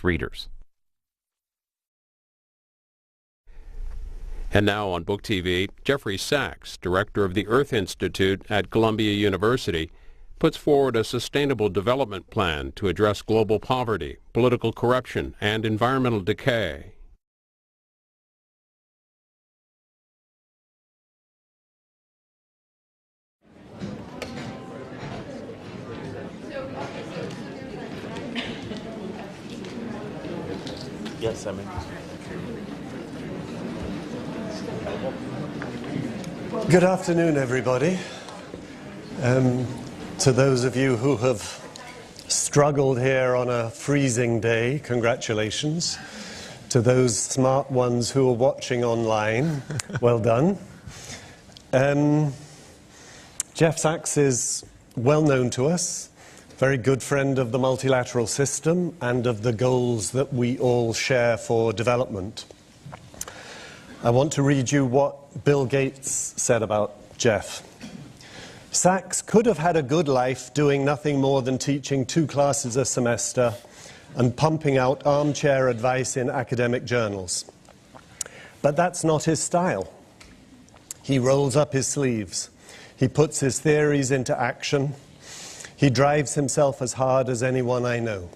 readers. And now on Book TV, Jeffrey Sachs, director of the Earth Institute at Columbia University, puts forward a sustainable development plan to address global poverty, political corruption, and environmental decay. Yes, I mean. Good afternoon, everybody. To those of you who have struggled here on a freezing day, congratulations. To those smart ones who are watching online, well done. Jeff Sachs is well known to us, very good friend of the multilateral system and of the goals that we all share for development. I want to read you what Bill Gates said about Jeff. Sachs could have had a good life doing nothing more than teaching 2 classes a semester and pumping out armchair advice in academic journals. But that's not his style. He rolls up his sleeves. He puts his theories into action. He drives himself as hard as anyone I know.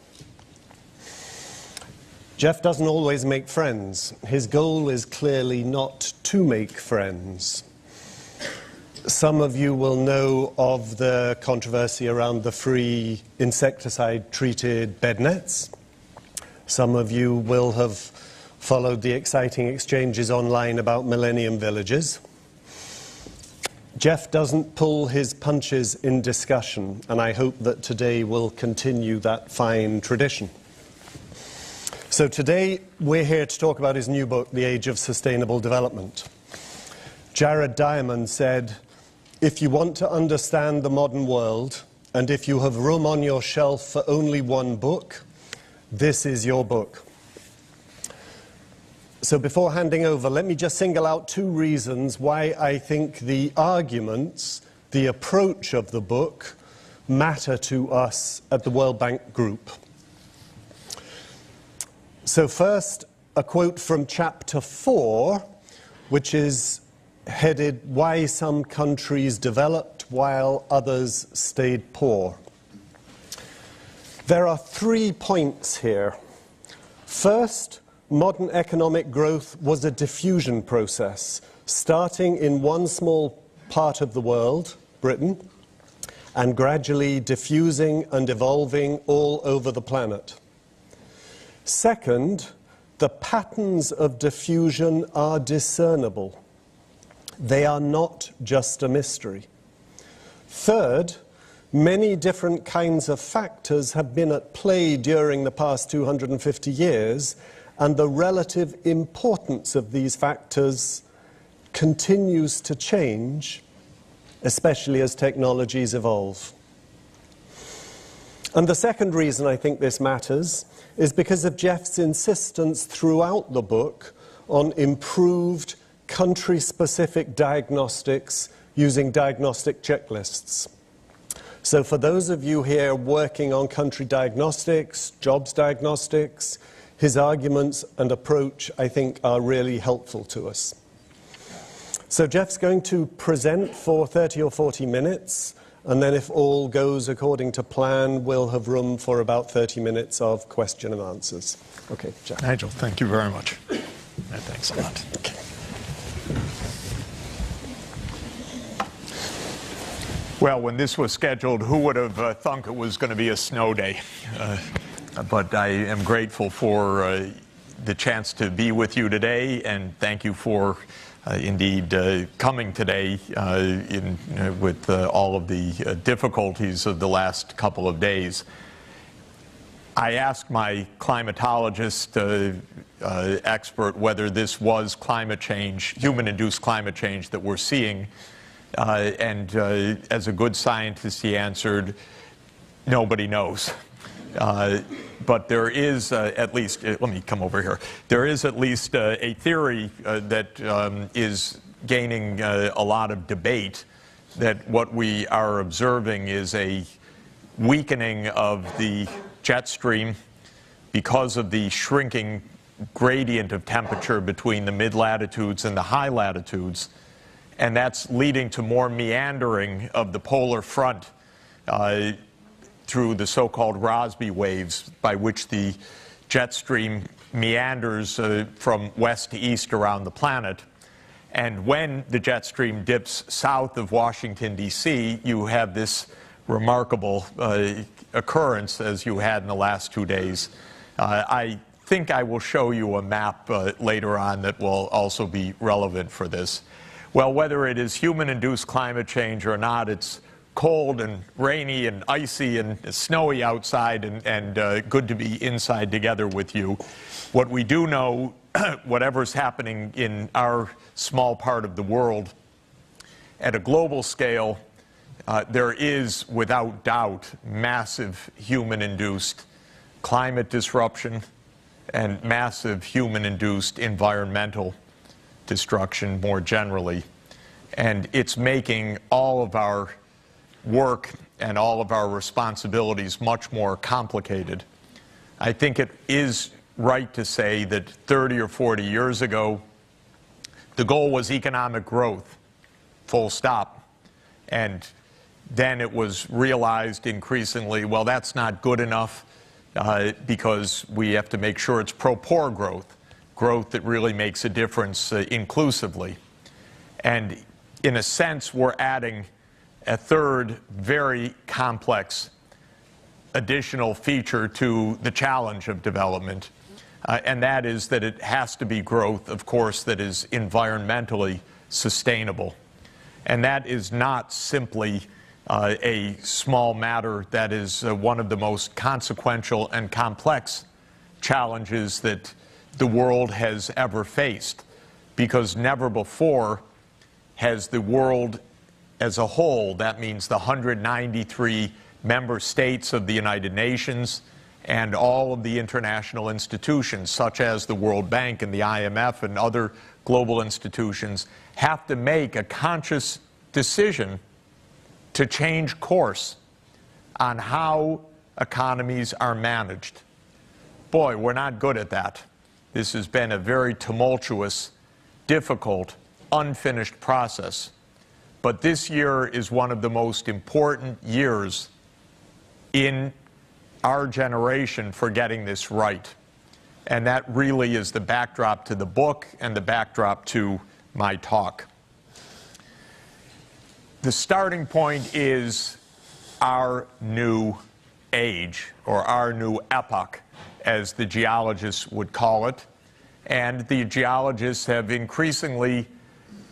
Jeff doesn't always make friends. His goal is clearly not to make friends. Some of you will know of the controversy around the free insecticide-treated bed nets. Some of you will have followed the exciting exchanges online about millennium villages. Jeff doesn't pull his punches in discussion, and I hope that today will continue that fine tradition. So today we're here to talk about his new book, The Age of Sustainable Development. Jared Diamond said, "If you want to understand the modern world, and if you have room on your shelf for only one book, this is your book." So before handing over, let me just single out 2 reasons why I think the arguments, the approach of the book, matter to us at the World Bank Group. So first, a quote from chapter 4, which is headed, "Why Some Countries Developed While Others Stayed Poor." There are 3 points here. First, modern economic growth was a diffusion process, starting in one small part of the world, Britain, and gradually diffusing and evolving all over the planet. Second, the patterns of diffusion are discernible. They are not just a mystery. Third, many different kinds of factors have been at play during the past 250 years, and the relative importance of these factors continues to change, especially as technologies evolve. And the second reason I think this matters is because of Jeff's insistence throughout the book on improved country-specific diagnostics using diagnostic checklists. So for those of you here working on country diagnostics, jobs diagnostics, his arguments and approach, I think, are really helpful to us. So Jeff's going to present for 30 or 40 minutes, and then if all goes according to plan, we'll have room for about 30 minutes of question and answers. Okay, Jeff. Nigel, thank you very much. Thanks a lot. Okay. Well, when this was scheduled, who would have thunk it was going to be a snow day? But I am grateful for the chance to be with you today, and thank you for indeed coming today with all of the difficulties of the last couple of days. I asked my climatologist expert whether this was climate change, human-induced climate change that we're seeing, and as a good scientist he answered, nobody knows. But there is at least, let me come over here, there is at least a theory that is gaining a lot of debate, that what we are observing is a weakening of the jet stream because of the shrinking gradient of temperature between the mid-latitudes and the high latitudes, and that's leading to more meandering of the polar front through the so-called Rossby waves, by which the jet stream meanders from west to east around the planet. And when the jet stream dips south of Washington, D.C., you have this remarkable occurrence as you had in the last 2 days. I think I will show you a map later on that will also be relevant for this. Well, whether it is human-induced climate change or not, it's cold and rainy and icy and snowy outside, and good to be inside together with you. What we do know, whatever's happening in our small part of the world, at a global scale, there is, without doubt, massive human-induced climate disruption and massive human-induced environmental destruction more generally. And it's making all of our work and all of our responsibilities much more complicated. I think it is right to say that 30 or 40 years ago, the goal was economic growth, full stop. And then it was realized increasingly, well, that's not good enough because we have to make sure it's pro-poor growth, growth that really makes a difference inclusively. And in a sense, we're adding a third very complex additional feature to the challenge of development, and that is that it has to be growth, of course, that is environmentally sustainable. And that is not simply a small matter. That is one of the most consequential and complex challenges that the world has ever faced, because never before has the world as a whole, that means the 193 member states of the United Nations and all of the international institutions, such as the World Bank and the IMF and other global institutions, have to make a conscious decision to change course on how economies are managed. Boy, we're not good at that. This has been a very tumultuous, difficult, unfinished process. But this year is one of the most important years in our generation for getting this right. And that really is the backdrop to the book and the backdrop to my talk. The starting point is our new age, or our new epoch, as the geologists would call it. And the geologists have increasingly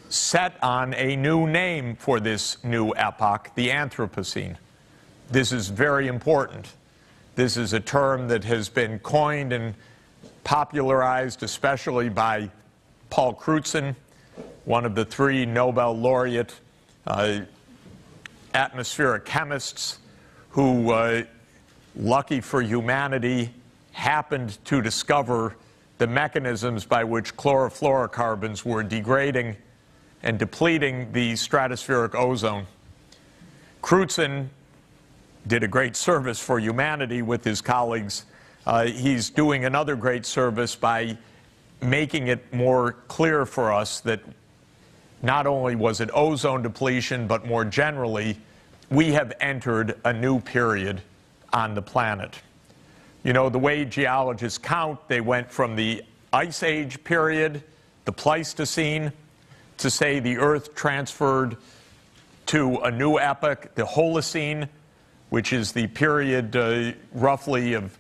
set on a new name for this new epoch, the Anthropocene. This is very important. This is a term that has been coined and popularized especially by Paul Crutzen, one of the 3 Nobel laureate atmospheric chemists who, lucky for humanity, happened to discover the mechanisms by which chlorofluorocarbons were degrading and depleting the stratospheric ozone. Crutzen did a great service for humanity with his colleagues. He's doing another great service by making it more clear for us that not only was it ozone depletion, but more generally, we have entered a new period on the planet. You know, the way geologists count, they went from the Ice Age period, the Pleistocene, to say the Earth transferred to a new epoch, the Holocene, which is the period roughly of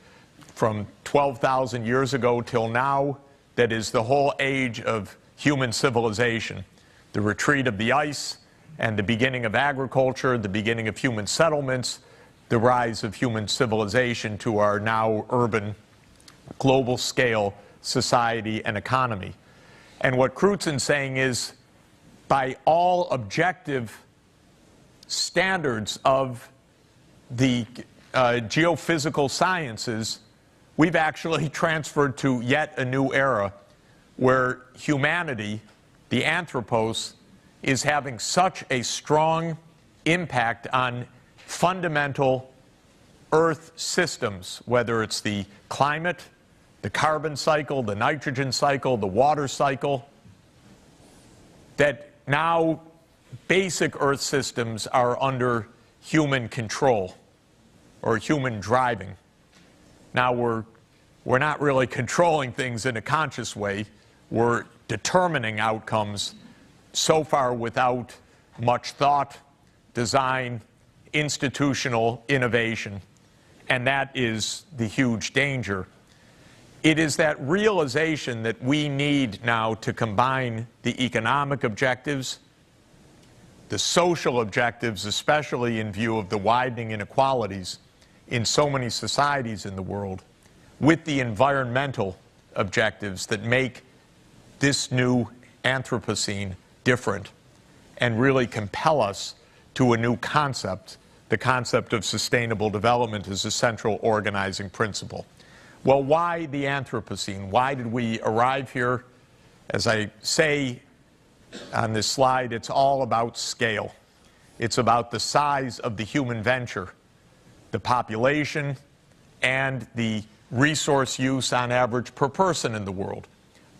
from 12,000 years ago till now, that is the whole age of human civilization. The retreat of the ice and the beginning of agriculture, the beginning of human settlements, the rise of human civilization to our now urban, global scale society and economy. And what Crutzen's saying is, by all objective standards of the geophysical sciences, we've actually transferred to yet a new era where humanity, the anthropos, is having such a strong impact on fundamental Earth systems, whether it's the climate, the carbon cycle, the nitrogen cycle, the water cycle, that now basic Earth systems are under human control or human driving. Now we're not really controlling things in a conscious way. We're determining outcomes so far without much thought, design, institutional innovation. And that is the huge danger. It is that realization that we need now to combine the economic objectives, the social objectives, especially in view of the widening inequalities in so many societies in the world, with the environmental objectives that make this new Anthropocene different and really compel us to a new concept. The concept of sustainable development as a central organizing principle. Well, why the Anthropocene? Why did we arrive here? As I say on this slide, it's all about scale. It's about the size of the human venture, the population, and the resource use on average per person in the world.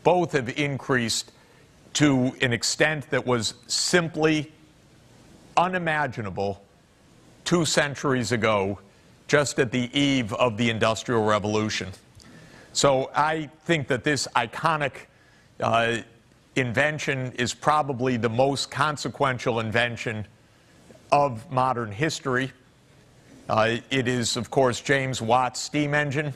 Both have increased to an extent that was simply unimaginable 2 centuries ago, just at the eve of the Industrial Revolution. So I think that this iconic invention is probably the most consequential invention of modern history. It is, of course, James Watt's steam engine.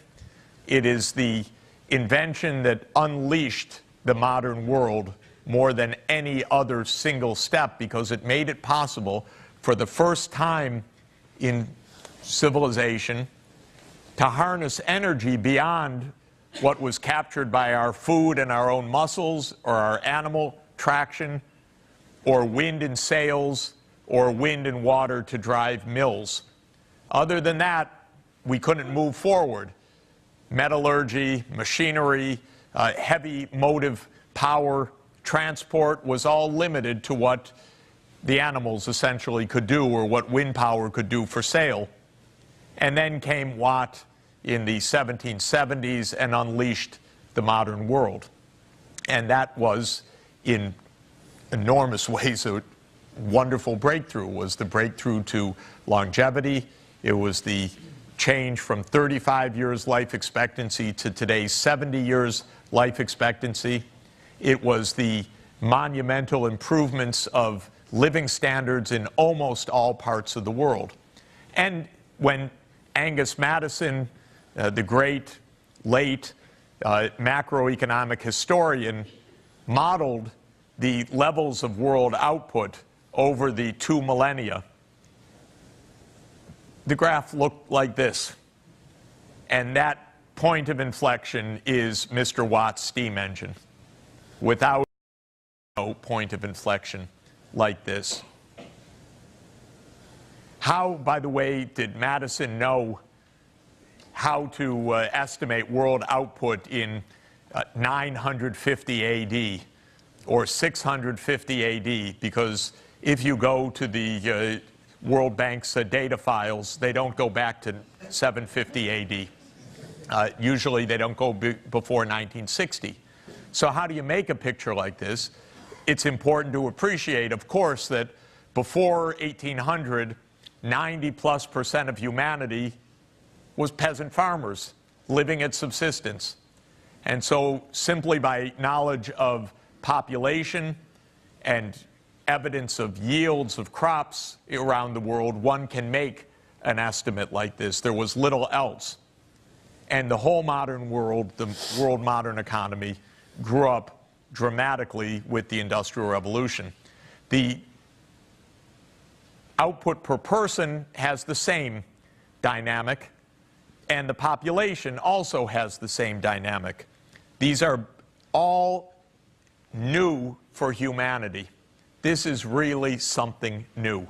It is the invention that unleashed the modern world more than any other single step, because it made it possible for the first time in civilization to harness energy beyond what was captured by our food and our own muscles, or our animal traction, or wind and sails, or wind and water to drive mills. Other than that, we couldn't move forward. Metallurgy, machinery, heavy motive power, transport was all limited to what the animals essentially could do, or what wind power could do for sail. And then came Watt in the 1770s and unleashed the modern world. And that was, in enormous ways, a wonderful breakthrough. It was the breakthrough to longevity. It was the change from 35 years life expectancy to today's 70 years life expectancy. It was the monumental improvements of living standards in almost all parts of the world. And when Angus Madison, the great late macroeconomic historian, modeled the levels of world output over the 2 millennia, the graph looked like this. And that point of inflection is Mr. Watt's steam engine. Without no point of inflection like this. How, by the way, did Madison know how to estimate world output in 950 AD or 650 AD? Because if you go to the World Bank's data files, they don't go back to 750 AD. Usually they don't go before 1960. So how do you make a picture like this? It's important to appreciate, of course, that before 1800, 90+% of humanity was peasant farmers living at subsistence. And so simply by knowledge of population and evidence of yields of crops around the world, one can make an estimate like this. There was little else. And the whole modern world, the world modern economy, grew up dramatically with the Industrial Revolution. The output per person has the same dynamic, and the population also has the same dynamic. These are all new for humanity. This is really something new.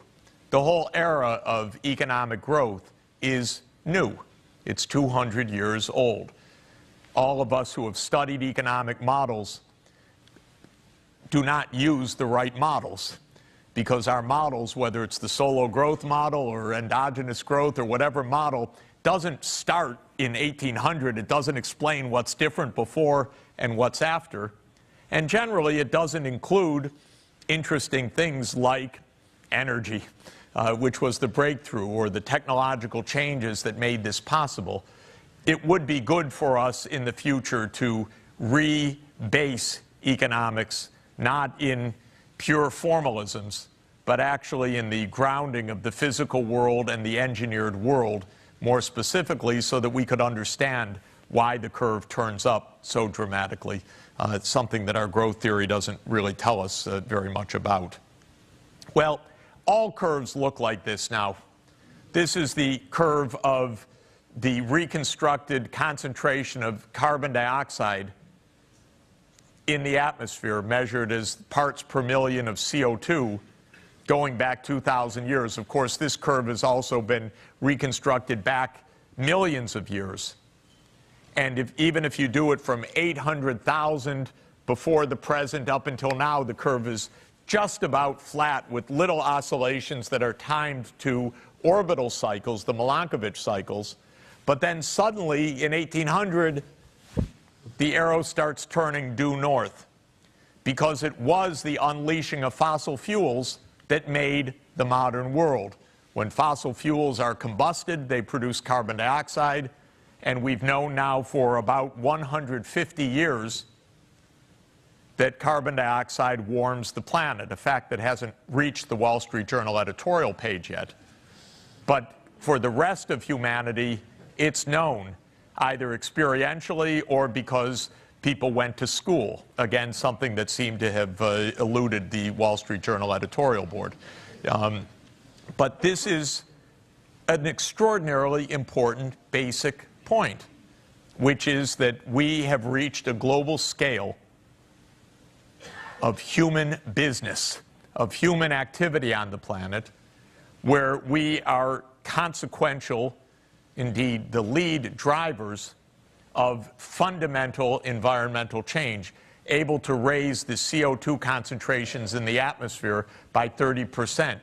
The whole era of economic growth is new. It's 200 years old. All of us who have studied economic models do not use the right models, because our models, whether it's the solo growth model or endogenous growth or whatever model, doesn't start in 1800. It doesn't explain what's different before and what's after. And generally, it doesn't include interesting things like energy, which was the breakthrough, or the technological changes that made this possible. It would be good for us in the future to rebase economics not in pure formalisms, but actually in the grounding of the physical world and the engineered world, more specifically, so that we could understand why the curve turns up so dramatically. It's something that our growth theory doesn't really tell us very much about. Well, all curves look like this now. This is the curve of the reconstructed concentration of carbon dioxide in the atmosphere, measured as parts per million of CO2, going back 2,000 years. Of course, this curve has also been reconstructed back millions of years. And even if you do it from 800,000 before the present up until now, the curve is just about flat, with little oscillations that are timed to orbital cycles, the Milankovitch cycles. But then suddenly, in 1800, the arrow starts turning due north, because it was the unleashing of fossil fuels that made the modern world. When fossil fuels are combusted, they produce carbon dioxide, and we've known now for about 150 years that carbon dioxide warms the planet, a fact that hasn't reached the Wall Street Journal editorial page yet. But for the rest of humanity, it's known, either experientially or because people went to school. Again, something that seemed to have eluded the Wall Street Journal editorial board. But this is an extraordinarily important basic point, which is that we have reached a global scale of human business, of human activity on the planet, where we are consequential, indeed the lead drivers of fundamental environmental change, able to raise the CO2 concentrations in the atmosphere by 30%.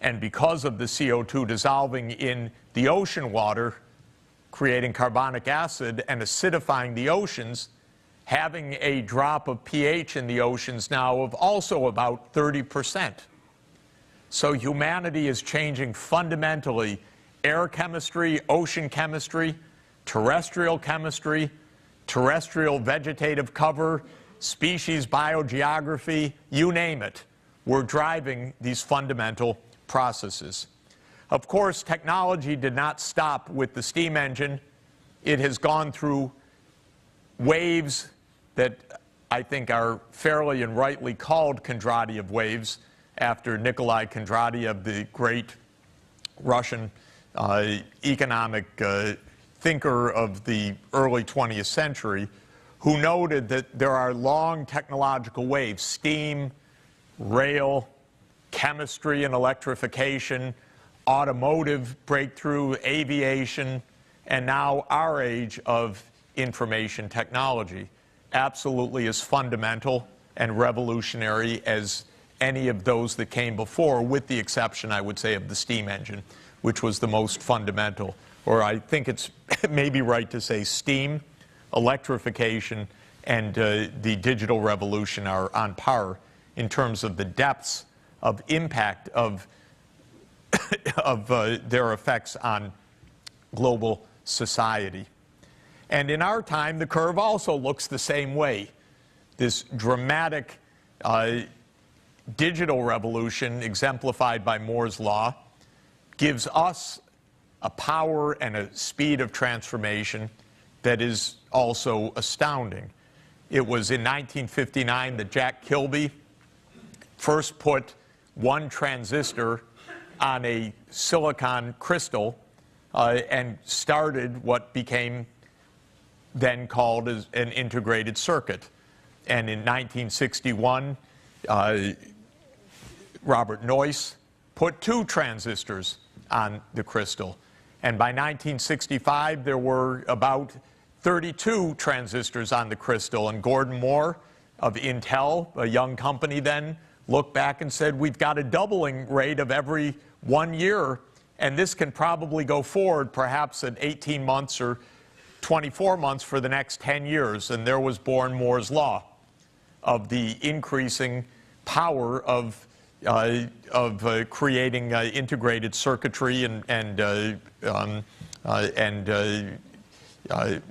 And because of the CO2 dissolving in the ocean water, creating carbonic acid and acidifying the oceans, having a drop of pH in the oceans now of also about 30%. So humanity is changing fundamentally air chemistry, ocean chemistry, terrestrial chemistry, terrestrial vegetative cover, species biogeography, you name it. We're driving these fundamental processes. Of course, technology did not stop with the steam engine. It has gone through waves that I think are fairly and rightly called Kondratiev waves, after Nikolai Kondratiev, the great Russian economic thinker of the early 20th century, who noted that there are long technological waves: steam, rail, chemistry and electrification, automotive breakthrough, aviation, and now our age of information technology, absolutely as fundamental and revolutionary as any of those that came before, with the exception, I would say, of the steam engine, which was the most fundamental. Or I think it's maybe right to say steam, electrification, and the digital revolution are on par in terms of the depths of impact of, their effects on global society. And in our time, the curve also looks the same way. This dramatic digital revolution, exemplified by Moore's law, gives us a power and a speed of transformation that is also astounding. It was in 1959 that Jack Kilby first put one transistor on a silicon crystal and started what became then called as an integrated circuit. And in 1961, Robert Noyce put two transistors on the crystal. And by 1965, there were about 32 transistors on the crystal. And Gordon Moore of Intel, a young company then, looked back and said, we've got a doubling rate of every 1 year. And this can probably go forward perhaps at 18 months or 24 months for the next 10 years. And there was born Moore's Law of the increasing power of creating integrated circuitry and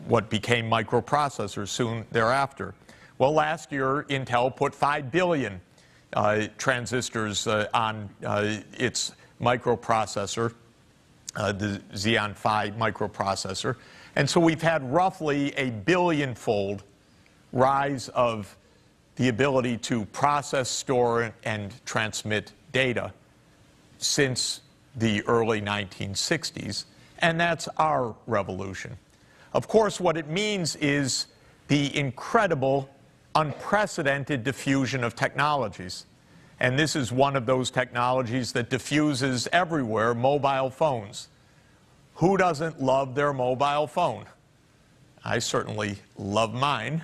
what became microprocessors soon thereafter. Well, last year, Intel put 5 billion transistors on its microprocessor, the Xeon Phi microprocessor. And so we've had roughly a billion-fold rise of the ability to process, store, and transmit data since the early 1960s. And that's our revolution. Of course, what it means is the incredible, unprecedented diffusion of technologies. And this is one of those technologies that diffuses everywhere, mobile phones. Who doesn't love their mobile phone? I certainly love mine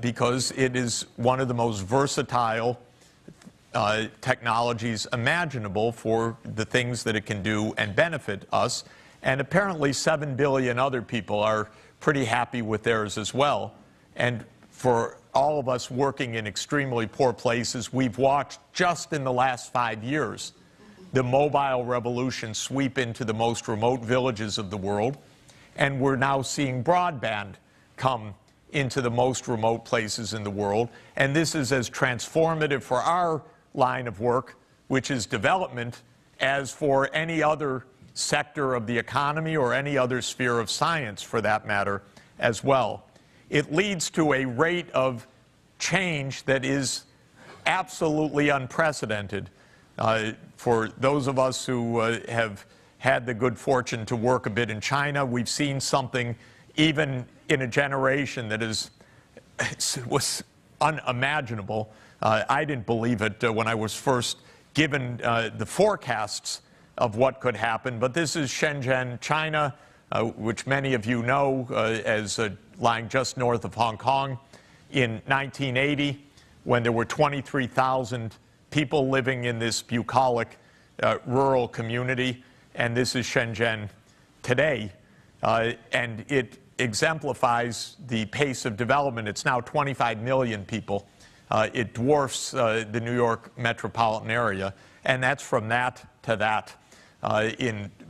because it is one of the most versatile technologies imaginable for the things that it can do and benefit us. And apparently 7 billion other people are pretty happy with theirs as well. And for all of us working in extremely poor places, we've watched just in the last 5 years the mobile revolution sweep into the most remote villages of the world. And we're now seeing broadband come into the most remote places in the world. And this is as transformative for our line of work, which is development, as for any other sector of the economy or any other sphere of science, for that matter, as well. It leads to a rate of change that is absolutely unprecedented. For those of us who have had the good fortune to work a bit in China, we've seen something even in a generation that was unimaginable. I didn't believe it when I was first given the forecasts of what could happen. But this is Shenzhen, China, which many of you know as lying just north of Hong Kong. In 1980, when there were 23,000 people living in this bucolic rural community, and this is Shenzhen today. And it exemplifies the pace of development. It's now 25 million people. It dwarfs the New York metropolitan area, and that's from that to that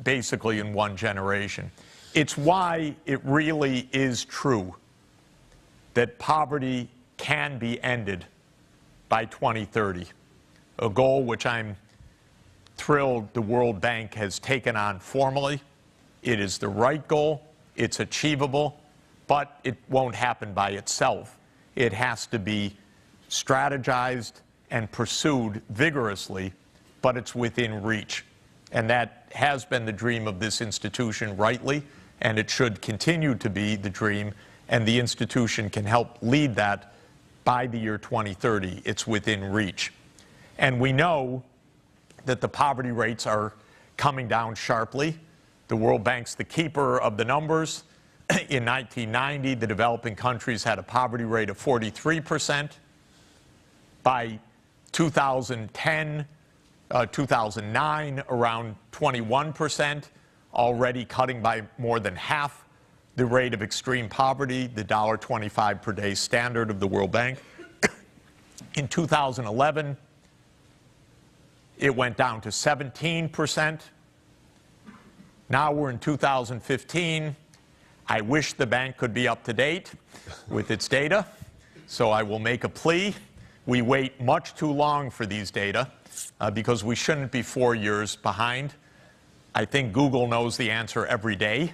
basically in one generation. It's why it really is true that poverty can be ended by 2030, a goal which I'm thrilled the World Bank has taken on formally. It is the right goal, it's achievable, but it won't happen by itself. It has to be strategized and pursued vigorously, but it's within reach. And that has been the dream of this institution rightly, and it should continue to be the dream, and the institution can help lead that by the year 2030. It's within reach. And we know that the poverty rates are coming down sharply. The World Bank's the keeper of the numbers. In 1990, the developing countries had a poverty rate of 43%. By 2010, 2009, around 21%, already cutting by more than half the rate of extreme poverty, the $1.25 per day standard of the World Bank. In 2011, it went down to 17%. Now we're in 2015. I wish the bank could be up to date with its data, so I will make a plea. We wait much too long for these data because we shouldn't be 4 years behind. I think Google knows the answer every day,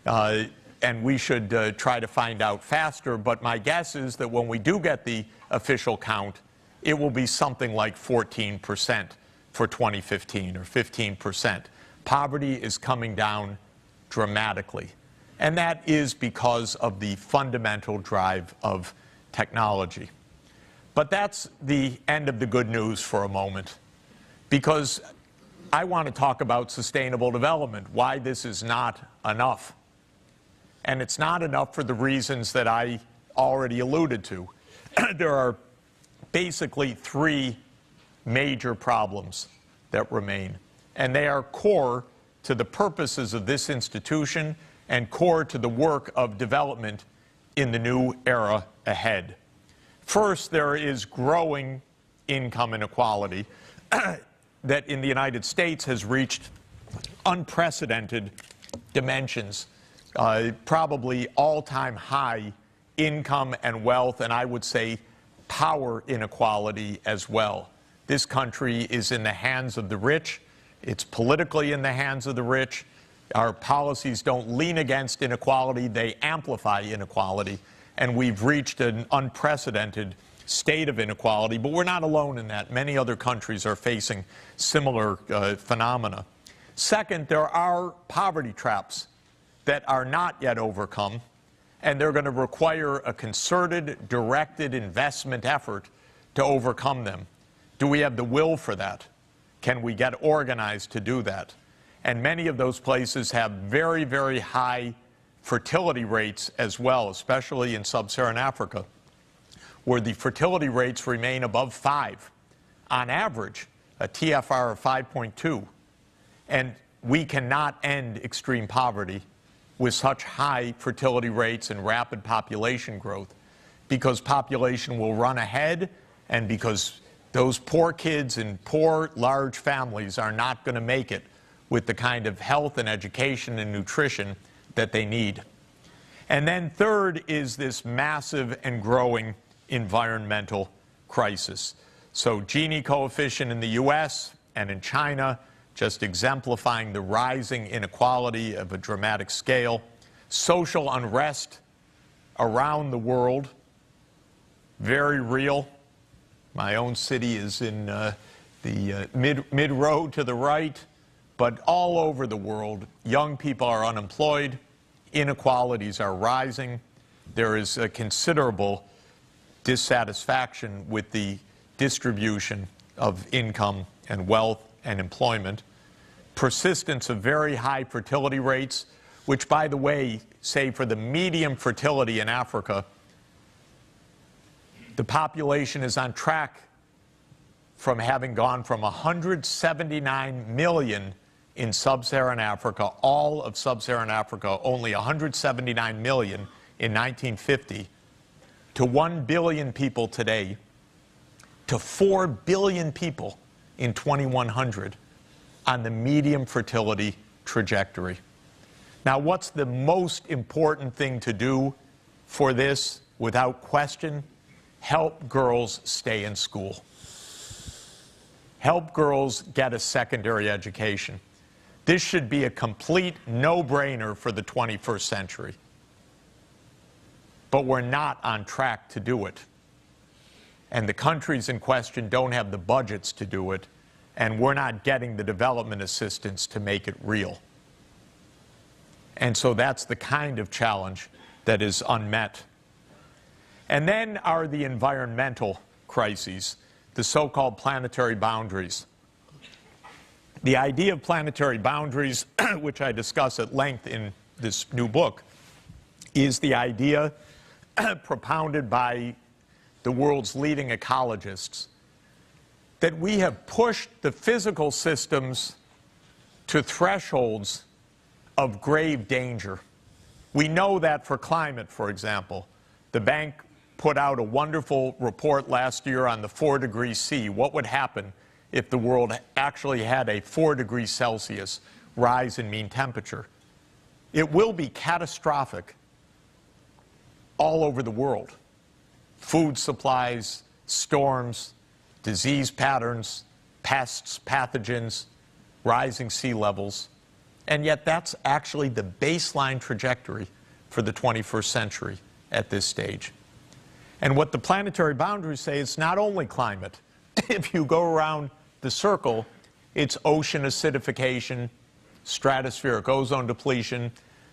and we should try to find out faster. But my guess is that when we do get the official count, it will be something like 14% for 2015 or 15%. Poverty is coming down dramatically. And that is because of the fundamental drive of technology. But that's the end of the good news for a moment, because I want to talk about sustainable development, why this is not enough. And it's not enough for the reasons that I already alluded to. There are basically three major problems that remain, and they are core to the purposes of this institution and core to the work of development in the new era ahead. First, there is growing income inequality that in the United States has reached unprecedented dimensions, probably all-time high income and wealth, and I would say power inequality as well. This country is in the hands of the rich. It's politically in the hands of the rich. Our policies don't lean against inequality, they amplify inequality. And we've reached an unprecedented state of inequality, but we're not alone in that. Many other countries are facing similar phenomena. Second, there are poverty traps that are not yet overcome, and they're going to require a concerted, directed investment effort to overcome them. Do we have the will for that? Can we get organized to do that? And many of those places have very, very high fertility rates as well, especially in sub-Saharan Africa, where the fertility rates remain above 5, on average, a TFR of 5.2. And we cannot end extreme poverty with such high fertility rates and rapid population growth, because population will run ahead, and because those poor kids in poor, large families are not going to make it with the kind of health and education and nutrition that they need. And then third is this massive and growing environmental crisis. So Gini coefficient in the US and in China, just exemplifying the rising inequality of a dramatic scale. Social unrest around the world, very real. My own city is in the mid-row to the right, but all over the world, young people are unemployed, inequalities are rising. There is a considerable dissatisfaction with the distribution of income and wealth and employment. Persistence of very high fertility rates, which, by the way, say for the medium fertility in Africa, the population is on track from having gone from 179 million in sub-Saharan Africa, all of sub-Saharan Africa, only 179 million in 1950, to 1 billion people today, to 4 billion people in 2100 on the medium fertility trajectory. Now, what's the most important thing to do for this? Without question, help girls stay in school. Help girls get a secondary education. This should be a complete no-brainer for the 21st century. But we're not on track to do it. And the countries in question don't have the budgets to do it, and we're not getting the development assistance to make it real. And so that's the kind of challenge that is unmet. And then are the environmental crises, the so-called planetary boundaries. The idea of planetary boundaries, which I discuss at length in this new book, is the idea propounded by the world's leading ecologists that we have pushed the physical systems to thresholds of grave danger. We know that for climate, for example. The bank put out a wonderful report last year on the 4 degrees C. What would happen if the world actually had a 4 degrees Celsius rise in mean temperature? It will be catastrophic all over the world. Food supplies, storms, disease patterns, pests, pathogens, rising sea levels. And yet that's actually the baseline trajectory for the 21st century at this stage. And what the planetary boundaries say is not only climate. If you go around the circle, it's ocean acidification, stratospheric ozone depletion,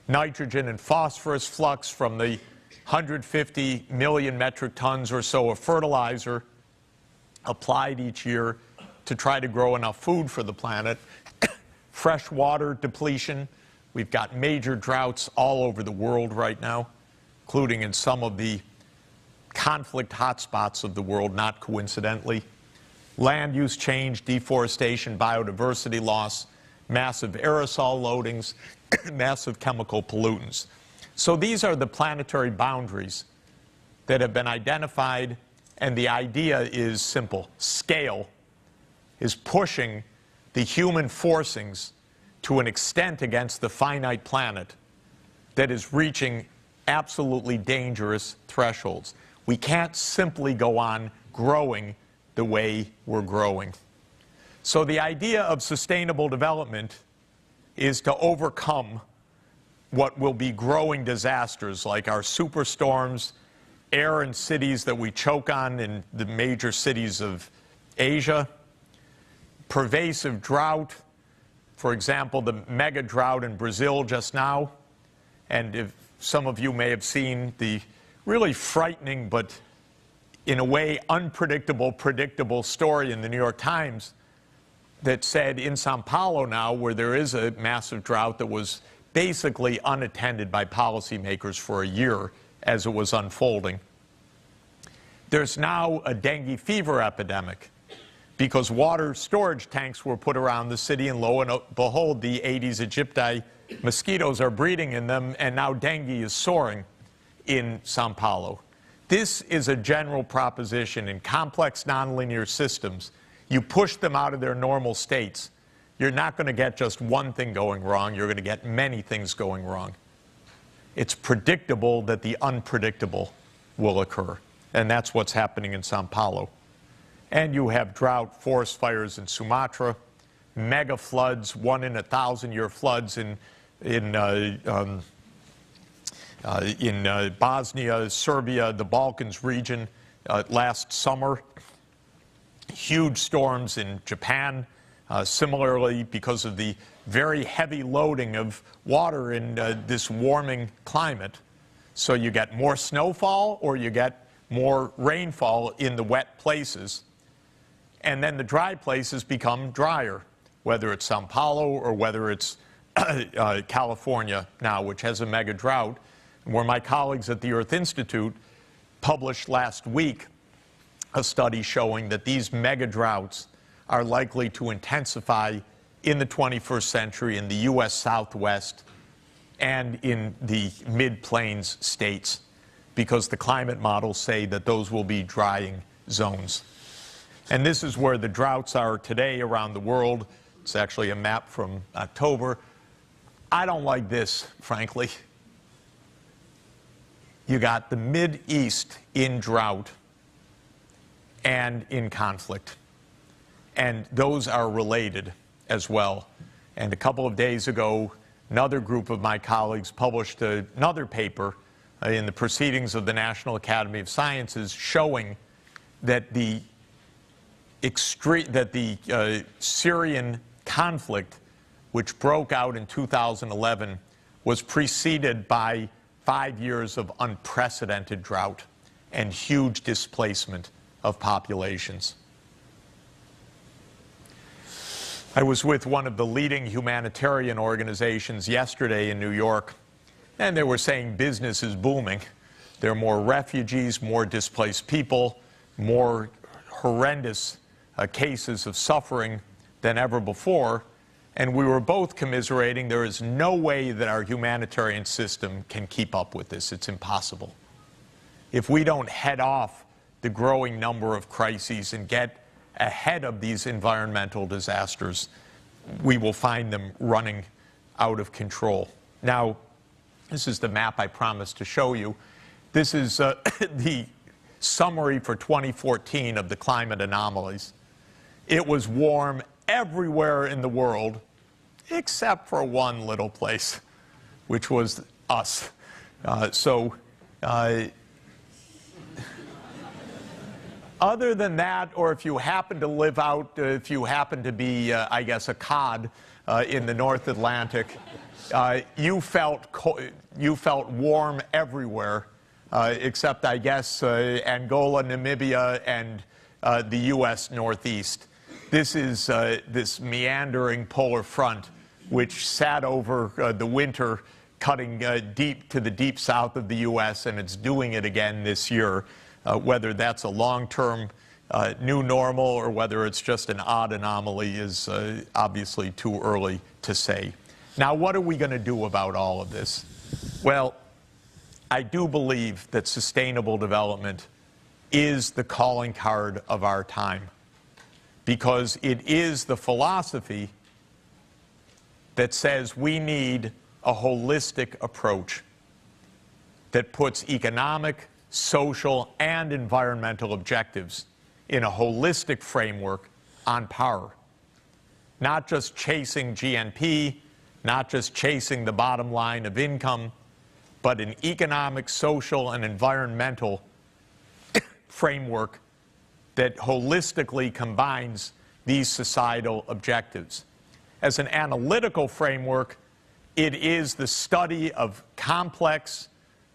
nitrogen and phosphorus flux from the 150 million metric tons or so of fertilizer applied each year to try to grow enough food for the planet. Fresh water depletion. We've got major droughts all over the world right now, including in some of the conflict hotspots of the world, not coincidentally. Land use change, deforestation, biodiversity loss, massive aerosol loadings, massive chemical pollutants. So these are the planetary boundaries that have been identified, and the idea is simple. Scale is pushing the human forcings to an extent against the finite planet that is reaching absolutely dangerous thresholds. We can't simply go on growing the way we're growing. So the idea of sustainable development is to overcome what will be growing disasters like our superstorms, air in cities that we choke on in the major cities of Asia, pervasive drought, for example, the mega drought in Brazil just now. And if some of you may have seen the really frightening but in a way unpredictable, predictable story in the New York Times that said in Sao Paulo now, where there is a massive drought that was basically unattended by policymakers for a year as it was unfolding, there's now a dengue fever epidemic because water storage tanks were put around the city, and lo and behold, the Aedes aegypti mosquitoes are breeding in them, and now dengue is soaring in Sao Paulo. This is a general proposition in complex nonlinear systems. You push them out of their normal states, you're not going to get just one thing going wrong, you're going to get many things going wrong. It's predictable that the unpredictable will occur, and that's what's happening in Sao Paulo. And you have drought, forest fires in Sumatra, mega floods, 1 in 1,000-year floods in Bosnia, Serbia, the Balkans region last summer. Huge storms in Japan, similarly because of the very heavy loading of water in this warming climate. So you get more snowfall or you get more rainfall in the wet places. And then the dry places become drier, whether it's Sao Paulo or whether it's California now, which has a mega drought, where my colleagues at the Earth Institute published last week a study showing that these mega droughts are likely to intensify in the 21st century in the U.S. Southwest and in the mid-plains states, because the climate models say that those will be drying zones. And this is where the droughts are today around the world. It's actually a map from October. I don't like this, frankly. You got the Mideast in drought and in conflict. And those are related as well. And a couple of days ago, another group of my colleagues published another paper in the Proceedings of the National Academy of Sciences showing that the Syrian conflict, which broke out in 2011, was preceded by 5 years of unprecedented drought and huge displacement of populations. I was with one of the leading humanitarian organizations yesterday in New York, and they were saying business is booming. There are more refugees, more displaced people, more horrendous cases of suffering than ever before. And we were both commiserating there is no way that our humanitarian system can keep up with this. It's impossible. If we don't head off the growing number of crises and get ahead of these environmental disasters, we will find them running out of control. Now, this is the map I promised to show you. This is the summary for 2014 of the climate anomalies. It was warm everywhere in the world except for one little place, which was us. Other than that, or if you happen to live out, if you happen to be, I guess, a cod in the North Atlantic, you felt warm everywhere, except, I guess, Angola, Namibia, and the U.S. Northeast. This is this meandering polar front, which sat over the winter, cutting deep to the deep south of the U.S., and it's doing it again this year. Whether that's a long-term new normal or whether it's just an odd anomaly is obviously too early to say. Now, what are we going to do about all of this? Well, I do believe that sustainable development is the calling card of our time, because it is the philosophy that says we need a holistic approach that puts economic, social, and environmental objectives in a holistic framework on par. Not just chasing GNP, not just chasing the bottom line of income, but an economic, social, and environmental framework that holistically combines these societal objectives. As an analytical framework, it is the study of complex,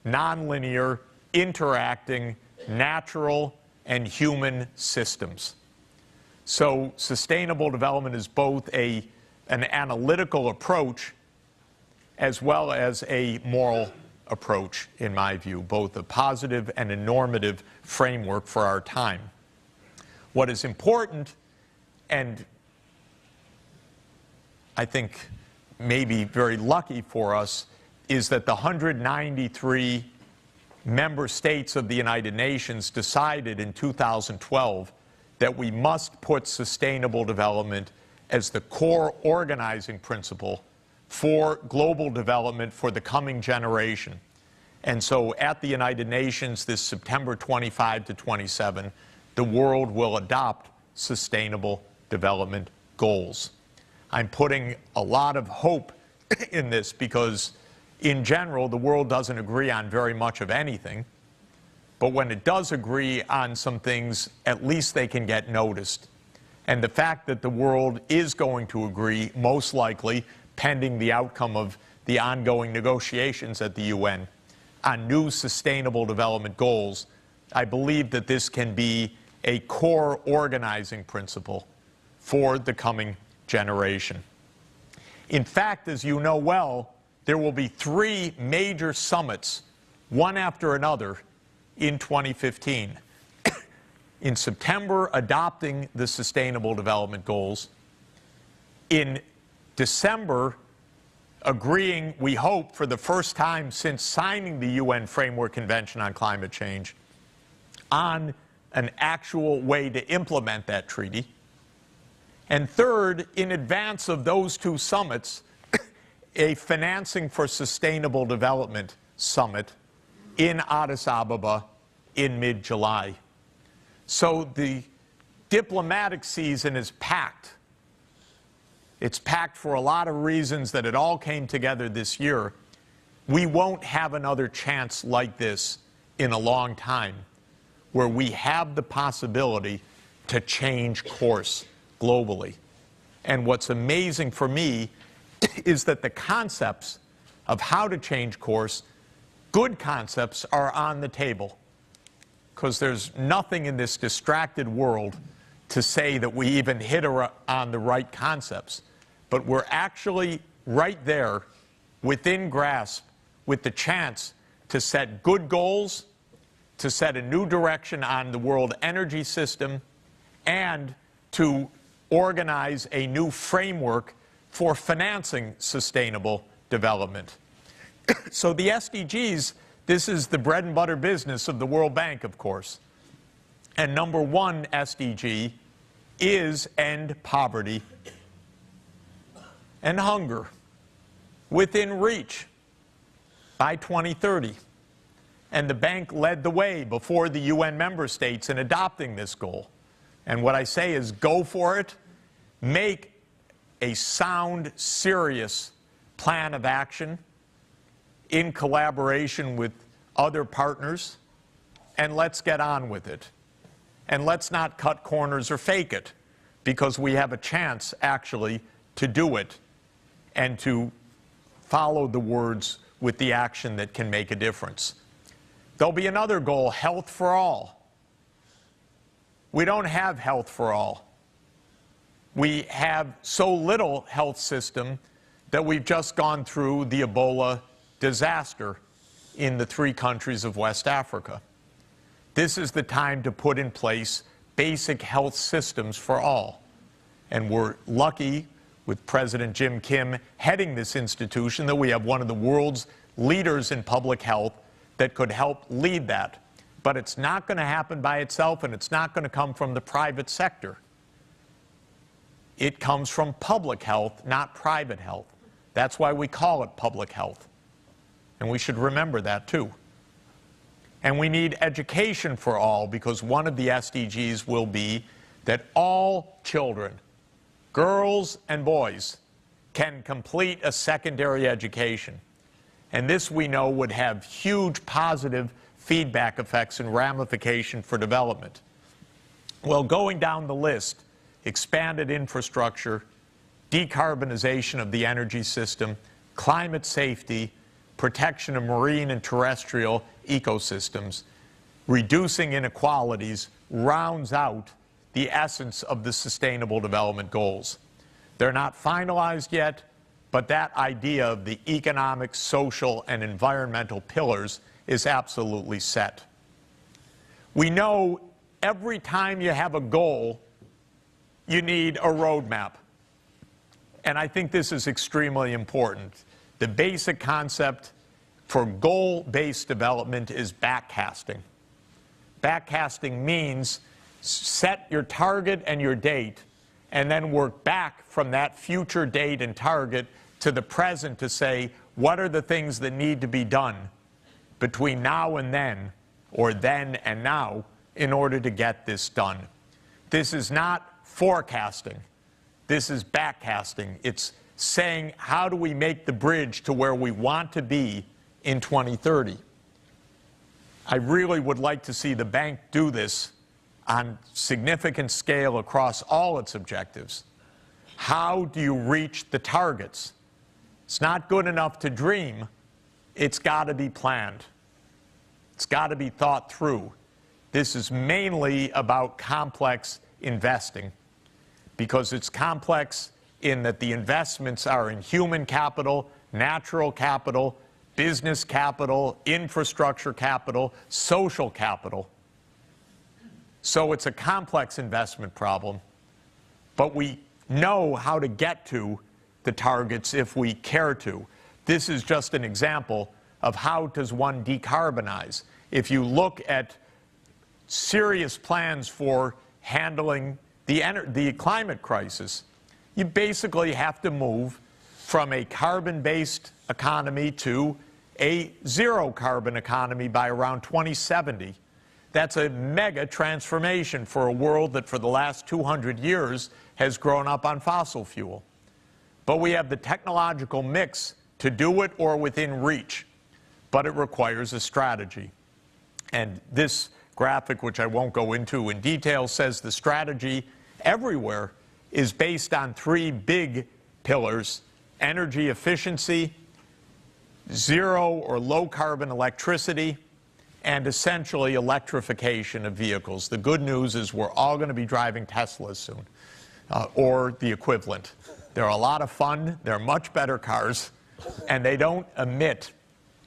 nonlinear, interacting, natural, and human systems. So sustainable development is both an analytical approach as well as a moral approach, in my view, both a positive and a normative framework for our time. What is important, and I think maybe very lucky for us, is that the 193 member states of the United Nations decided in 2012 that we must put sustainable development as the core organizing principle for global development for the coming generation. And so at the United Nations this September 25 to 27, the world will adopt sustainable development goals. I'm putting a lot of hope in this because in general the world doesn't agree on very much of anything, but when it does agree on some things, at least they can get noticed. And the fact that the world is going to agree, most likely, pending the outcome of the ongoing negotiations at the UN on new sustainable development goals, I believe that this can be a core organizing principle for the coming generation. In fact, as you know well, there will be 3 major summits, one after another, in 2015. In September, adopting the Sustainable Development Goals. In December, agreeing, we hope, for the first time since signing the UN Framework Convention on Climate Change, on an actual way to implement that treaty. And third, in advance of those 2 summits, a Financing for Sustainable Development Summit in Addis Ababa in mid-July. So the diplomatic season is packed. It's packed for a lot of reasons that it all came together this year. We won't have another chance like this in a long time, where we have the possibility to change course globally. And what's amazing for me is that the concepts of how to change course, good concepts, are on the table. Because there's nothing in this distracted world to say that we even hit on the right concepts. But we're actually right there, within grasp, with the chance to set good goals, to set a new direction on the world energy system, and to organize a new framework for financing sustainable development. So the SDGs, this is the bread and butter business of the World Bank, of course. And number 1 SDG is end poverty and hunger within reach by 2030. And the bank led the way before the UN member states in adopting this goal. And what I say is go for it, make a sound, serious plan of action in collaboration with other partners, and let's get on with it. And let's not cut corners or fake it, because we have a chance actually to do it and to follow the words with the action that can make a difference. There'll be another goal, health for all. We don't have health for all. We have so little health system that we've just gone through the Ebola disaster in the 3 countries of West Africa. This is the time to put in place basic health systems for all. And we're lucky, with President Jim Kim heading this institution, that we have one of the world's leaders in public health that could help lead that. But it's not going to happen by itself, and it's not going to come from the private sector. It comes from public health, not private health. That's why we call it public health. And we should remember that too. And we need education for all, because one of the SDGs will be that all children, girls and boys, can complete a secondary education. And this, we know, would have huge positive feedback effects and ramification for development. Well, going down the list, expanded infrastructure, decarbonization of the energy system, climate safety, protection of marine and terrestrial ecosystems, reducing inequalities, rounds out the essence of the Sustainable Development Goals. They're not finalized yet, but that idea of the economic, social, and environmental pillars is absolutely set. We know every time you have a goal, you need a roadmap. And I think this is extremely important. The basic concept for goal-based development is backcasting. Backcasting means set your target and your date, and then work back from that future date and target to the present to say, what are the things that need to be done between now and then, or then and now, in order to get this done? This is not forecasting. This is backcasting. It's saying, how do we make the bridge to where we want to be in 2030? I really would like to see the bank do this on significant scale across all its objectives. How do you reach the targets? It's not good enough to dream. It's got to be planned. It's got to be thought through. This is mainly about complex investing, because it's complex in that the investments are in human capital, natural capital, business capital, infrastructure capital, social capital. So it's a complex investment problem, but we know how to get to the targets if we care to. This is just an example of how does one decarbonize. If you look at serious plans for handling the climate crisis, you basically have to move from a carbon-based economy to a zero-carbon economy by around 2070. That's a mega transformation for a world that for the last 200 years has grown up on fossil fuel. But we have the technological mix to do it or within reach, but it requires a strategy. And this graphic, which I won't go into in detail, says the strategy everywhere is based on three big pillars: energy efficiency, zero or low carbon electricity, and essentially electrification of vehicles. The good news is we're all going to be driving Teslas soon, or the equivalent. They're a lot of fun, they're much better cars, and they don't emit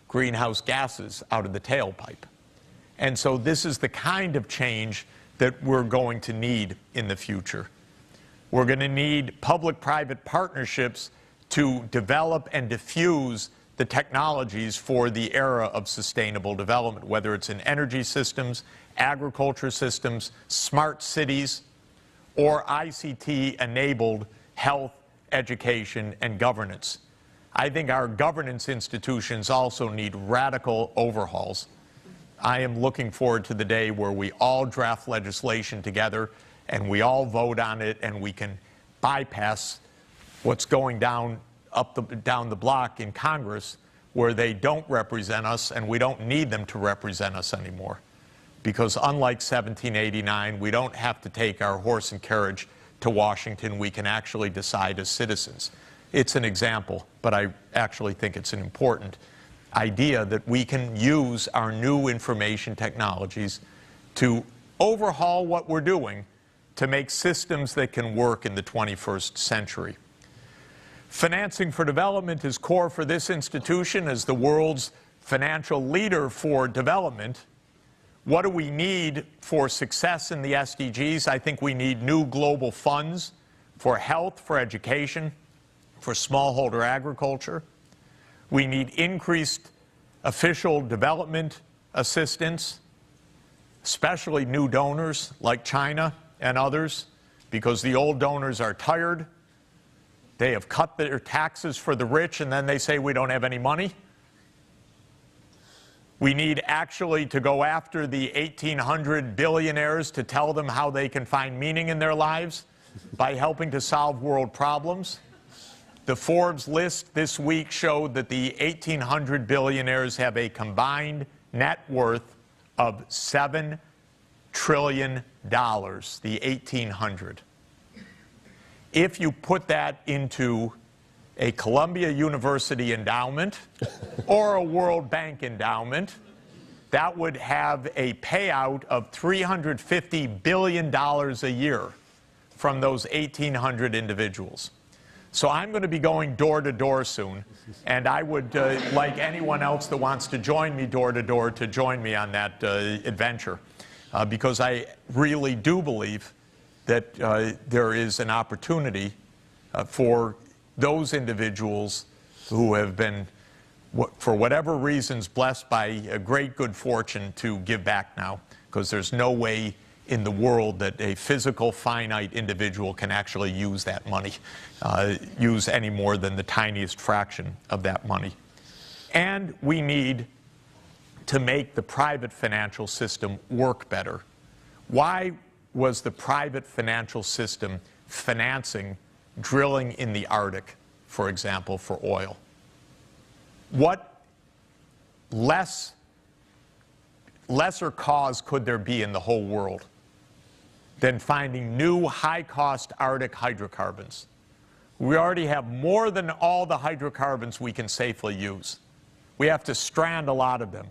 greenhouse gases out of the tailpipe. And so this is the kind of change that we're going to need in the future. We're going to need public-private partnerships to develop and diffuse the technologies for the era of sustainable development, whether it's in energy systems, agriculture systems, smart cities, or ICT-enabled health, education, and governance. I think our governance institutions also need radical overhauls. I am looking forward to the day where we all draft legislation together and we all vote on it, and we can bypass what's going down the block in Congress, where they don't represent us and we don't need them to represent us anymore. Because unlike 1789, we don't have to take our horse and carriage to Washington. We can actually decide as citizens. It's an example, but I actually think it's an important idea that we can use our new information technologies to overhaul what we're doing to make systems that can work in the 21st century. Financing for development is core for this institution as the world's financial leader for development. What do we need for success in the SDGs? I think we need new global funds for health, for education, for smallholder agriculture. We need increased official development assistance, especially new donors like China and others, because the old donors are tired. They have cut their taxes for the rich, and then they say we don't have any money. We need actually to go after the 1,800 billionaires to tell them how they can find meaning in their lives by helping to solve world problems. The Forbes list this week showed that the 1,800 billionaires have a combined net worth of $7 trillion, the 1,800. If you put that into a Columbia University endowment or a World Bank endowment, that would have a payout of $350 billion a year from those 1,800 individuals. So I'm going to be going door to door soon, and I would like anyone else that wants to join me door to door to join me on that adventure, because I really do believe that there is an opportunity for those individuals who have been, for whatever reasons, blessed by a great good fortune to give back now, because there's no way in the world that a physical, finite individual can actually use that money, use any more than the tiniest fraction of that money. And we need to make the private financial system work better. Why was the private financial system financing drilling in the Arctic, for example, for oil? What lesser cause could there be in the whole world than finding new high-cost Arctic hydrocarbons? We already have more than all the hydrocarbons we can safely use. We have to strand a lot of them.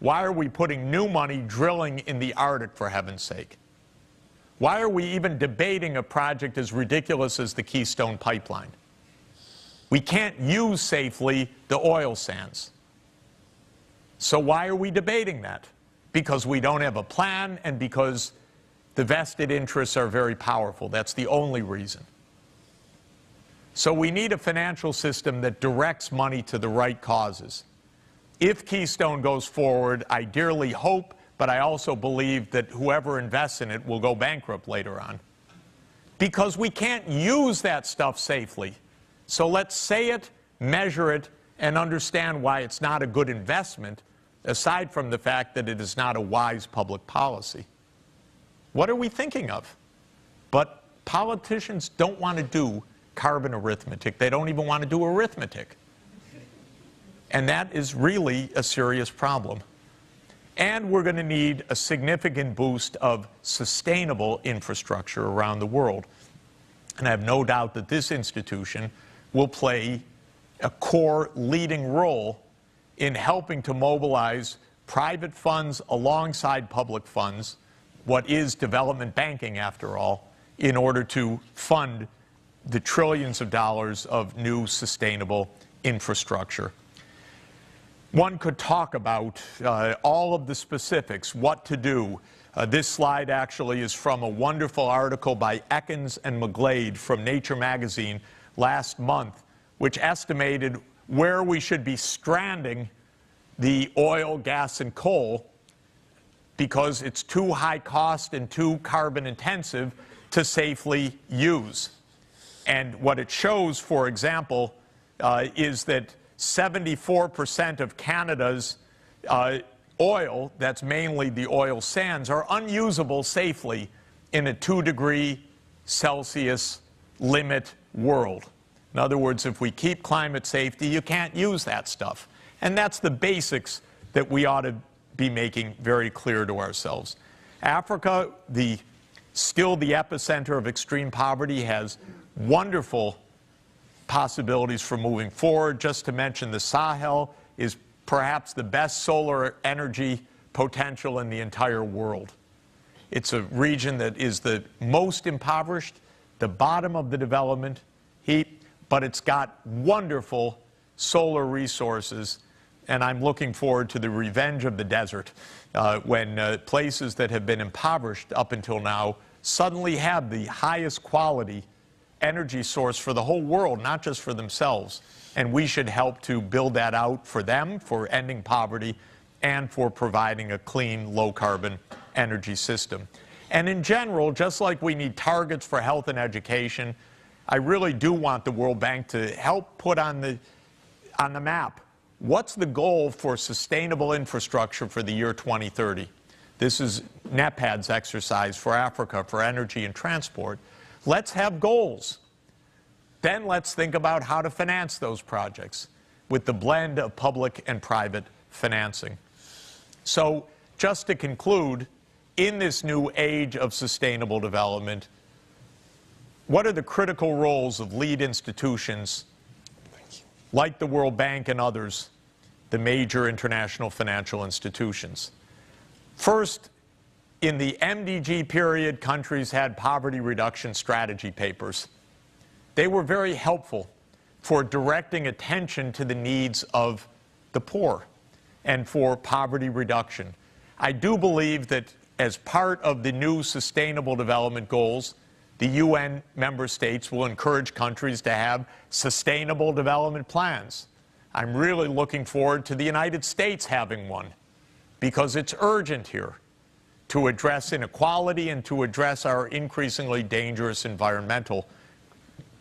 Why are we putting new money drilling in the Arctic, for heaven's sake? Why are we even debating a project as ridiculous as the Keystone Pipeline? We can't use safely the oil sands. So why are we debating that? Because we don't have a plan and because the vested interests are very powerful. That's the only reason. So we need a financial system that directs money to the right causes. If Keystone goes forward, I dearly hope, but I also believe that whoever invests in it will go bankrupt later on, because we can't use that stuff safely. So let's say it, measure it, and understand why it's not a good investment, aside from the fact that it is not a wise public policy. What are we thinking of? But politicians don't want to do carbon arithmetic. They don't even want to do arithmetic. And that is really a serious problem. And we're going to need a significant boost of sustainable infrastructure around the world. And I have no doubt that this institution will play a core leading role in helping to mobilize private funds alongside public funds, what is development banking after all, in order to fund the trillions of dollars of new sustainable infrastructure. One could talk about all of the specifics, what to do. This slide actually is from a wonderful article by Ekins and McGlade from Nature magazine last month, which estimated where we should be stranding the oil, gas, and coal because it's too high cost and too carbon intensive to safely use. And what it shows, for example, is that 74% of Canada's oil, that's mainly the oil sands, are unusable safely in a 2-degree Celsius limit world. In other words, if we keep climate safety, you can't use that stuff. And that's the basics that we ought to be making very clear to ourselves. Africa, still the epicenter of extreme poverty, has wonderful possibilities for moving forward. Just to mention, the Sahel is perhaps the best solar energy potential in the entire world. It's a region that is the most impoverished, the bottom of the development heap, but it's got wonderful solar resources and I'm looking forward to the revenge of the desert, when places that have been impoverished up until now suddenly have the highest quality energy source for the whole world, not just for themselves. And we should help to build that out for them, for ending poverty, and for providing a clean, low-carbon energy system. And in general, just like we need targets for health and education, I really do want the World Bank to help put on the map what's the goal for sustainable infrastructure for the year 2030. This is NEPAD's exercise for Africa, for energy and transport. Let's have goals. Then let's think about how to finance those projects with the blend of public and private financing. So just to conclude, in this new age of sustainable development, what are the critical roles of lead institutions like the World Bank and others, the major international financial institutions? First, in the MDG period, countries had poverty reduction strategy papers. They were very helpful for directing attention to the needs of the poor and for poverty reduction. I do believe that as part of the new Sustainable Development Goals, the UN member states will encourage countries to have sustainable development plans. I'm really looking forward to the United States having one, because it's urgent here to address inequality and to address our increasingly dangerous environmental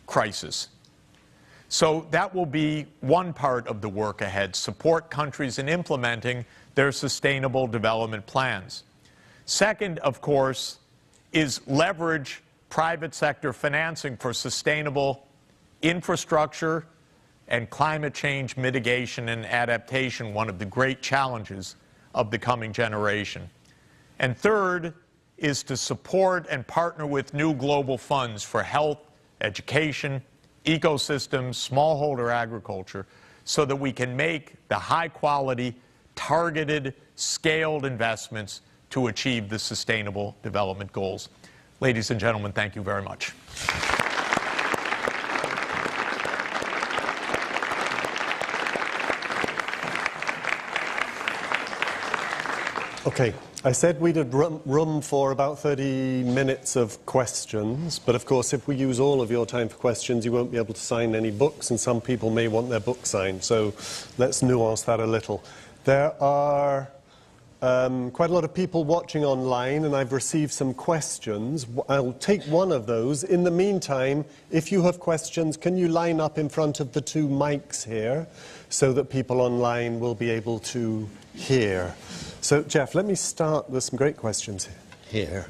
crisis. So that will be one part of the work ahead, support countries in implementing their sustainable development plans. Second, of course, is leverage private sector financing for sustainable infrastructure and climate change mitigation and adaptation, one of the great challenges of the coming generation. And third is to support and partner with new global funds for health, education, ecosystems, smallholder agriculture, so that we can make the high-quality, targeted, scaled investments to achieve the Sustainable Development Goals. Ladies and gentlemen, thank you very much. Okay, I said we'd have room for about 30 minutes of questions, but of course if we use all of your time for questions, you won't be able to sign any books, and some people may want their book signed, so let's nuance that a little. There are quite a lot of people watching online, and I've received some questions. I'll take one of those. In the meantime, if you have questions, can you line up in front of the two mics here so that people online will be able to hear? So, Jeff, let me start with some great questions here.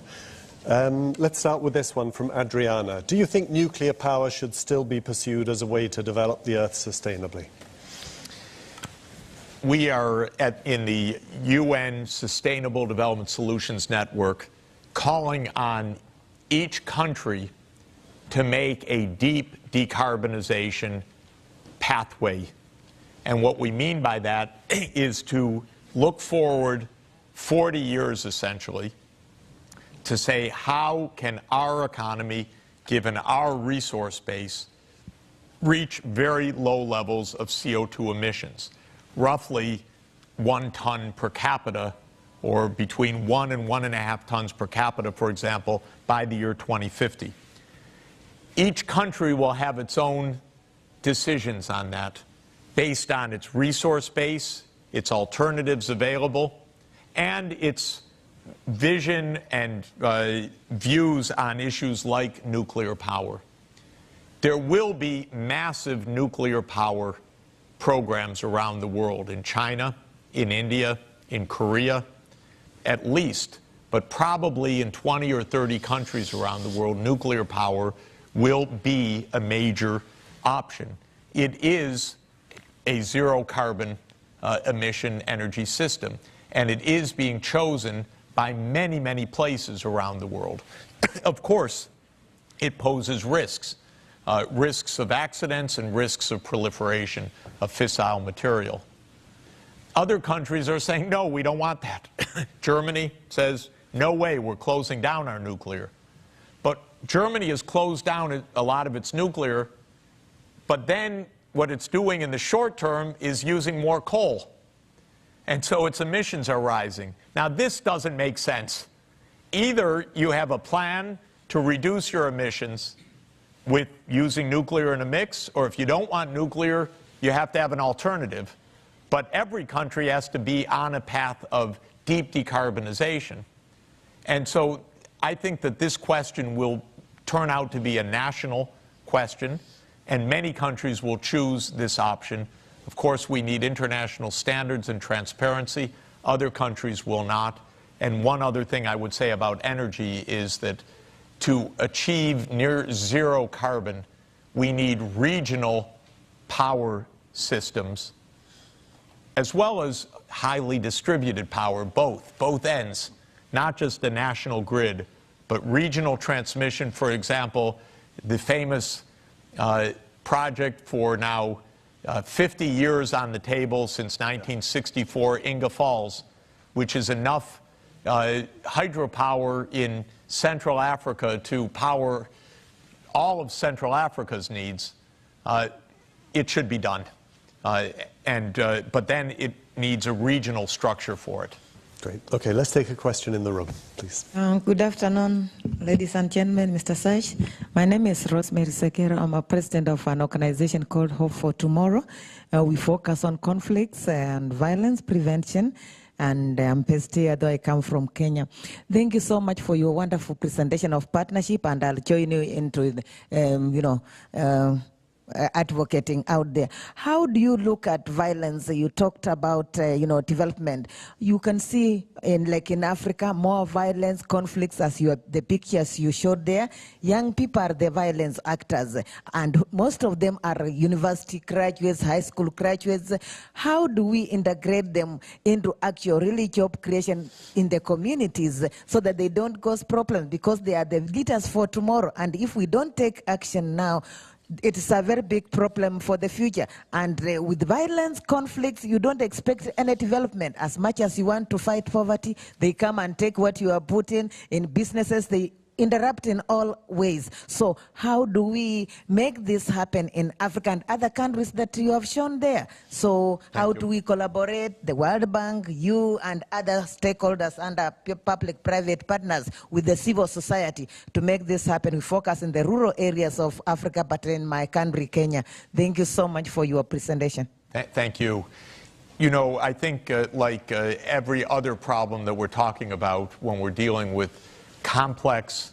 Let's start with this one from Adriana. Do you think nuclear power should still be pursued as a way to develop the Earth sustainably? We are in the UN Sustainable Development Solutions Network calling on each country to make a deep decarbonization pathway. And what we mean by that is to look forward 40 years, essentially, to say how can our economy, given our resource base, reach very low levels of CO2 emissions, roughly 1 ton per capita, or between 1 and 1.5 tons per capita, for example, by the year 2050. Each country will have its own decisions on that, based on its resource base, its alternatives available, and its vision and views on issues like nuclear power. There will be massive nuclear power programs around the world, in China, in India, in Korea, at least, but probably in 20 or 30 countries around the world, nuclear power will be a major option. It is a zero-carbon emission energy system, and it is being chosen by many, many places around the world. Of course, it poses risks. Risks of accidents and risks of proliferation of fissile material. Other countries are saying, no, we don't want that. Germany says, no way, we're closing down our nuclear. But Germany has closed down a lot of its nuclear, but then what it's doing in the short term is using more coal. And so its emissions are rising. Now, this doesn't make sense. Either you have a plan to reduce your emissions with using nuclear in a mix, or if you don't want nuclear, you have to have an alternative. But every country has to be on a path of deep decarbonization. And so I think that this question will turn out to be a national question, and many countries will choose this option. Of course, we need international standards and transparency. Other countries will not. And one other thing I would say about energy is that to achieve near zero carbon, we need regional power systems as well as highly distributed power, both ends, not just the national grid, but regional transmission. For example, the famous project for now 50 years on the table since 1964, Inga Falls, which is enough hydropower in Central Africa to power all of Central Africa's needs. It should be done. But then it needs a regional structure for it. Great. Okay, let's take a question in the room, please. Good afternoon, ladies and gentlemen, Mr. Sachs. My name is Rosemary Sekera. I'm a president of an organization called Hope for Tomorrow. We focus on conflicts and violence prevention. And I'm based here, though I come from Kenya. Thank you so much for your wonderful presentation of partnership, and I'll join you into the, advocating out there. How do you look at violence? You talked about, development. You can see in Africa, more violence, conflicts, as the pictures you showed there. Young people are the violence actors, and most of them are university graduates, high school graduates. How do we integrate them into actual really job creation in the communities so that they don't cause problems, because they are the leaders for tomorrow? And if we don't take action now, it is a very big problem for the future. And with violence, conflicts, you don't expect any development. As much as you want to fight poverty, they come and take what you are putting in businesses. They interrupt in all ways. So how do we make this happen in Africa and other countries that you have shown there? So how do we collaborate, the World Bank, you and other stakeholders and public-private partners with the civil society to make this happen? We focus in the rural areas of Africa, but in my country, Kenya. Thank you so much for your presentation. Thank you. You know, I think like every other problem that we're talking about when we're dealing with complex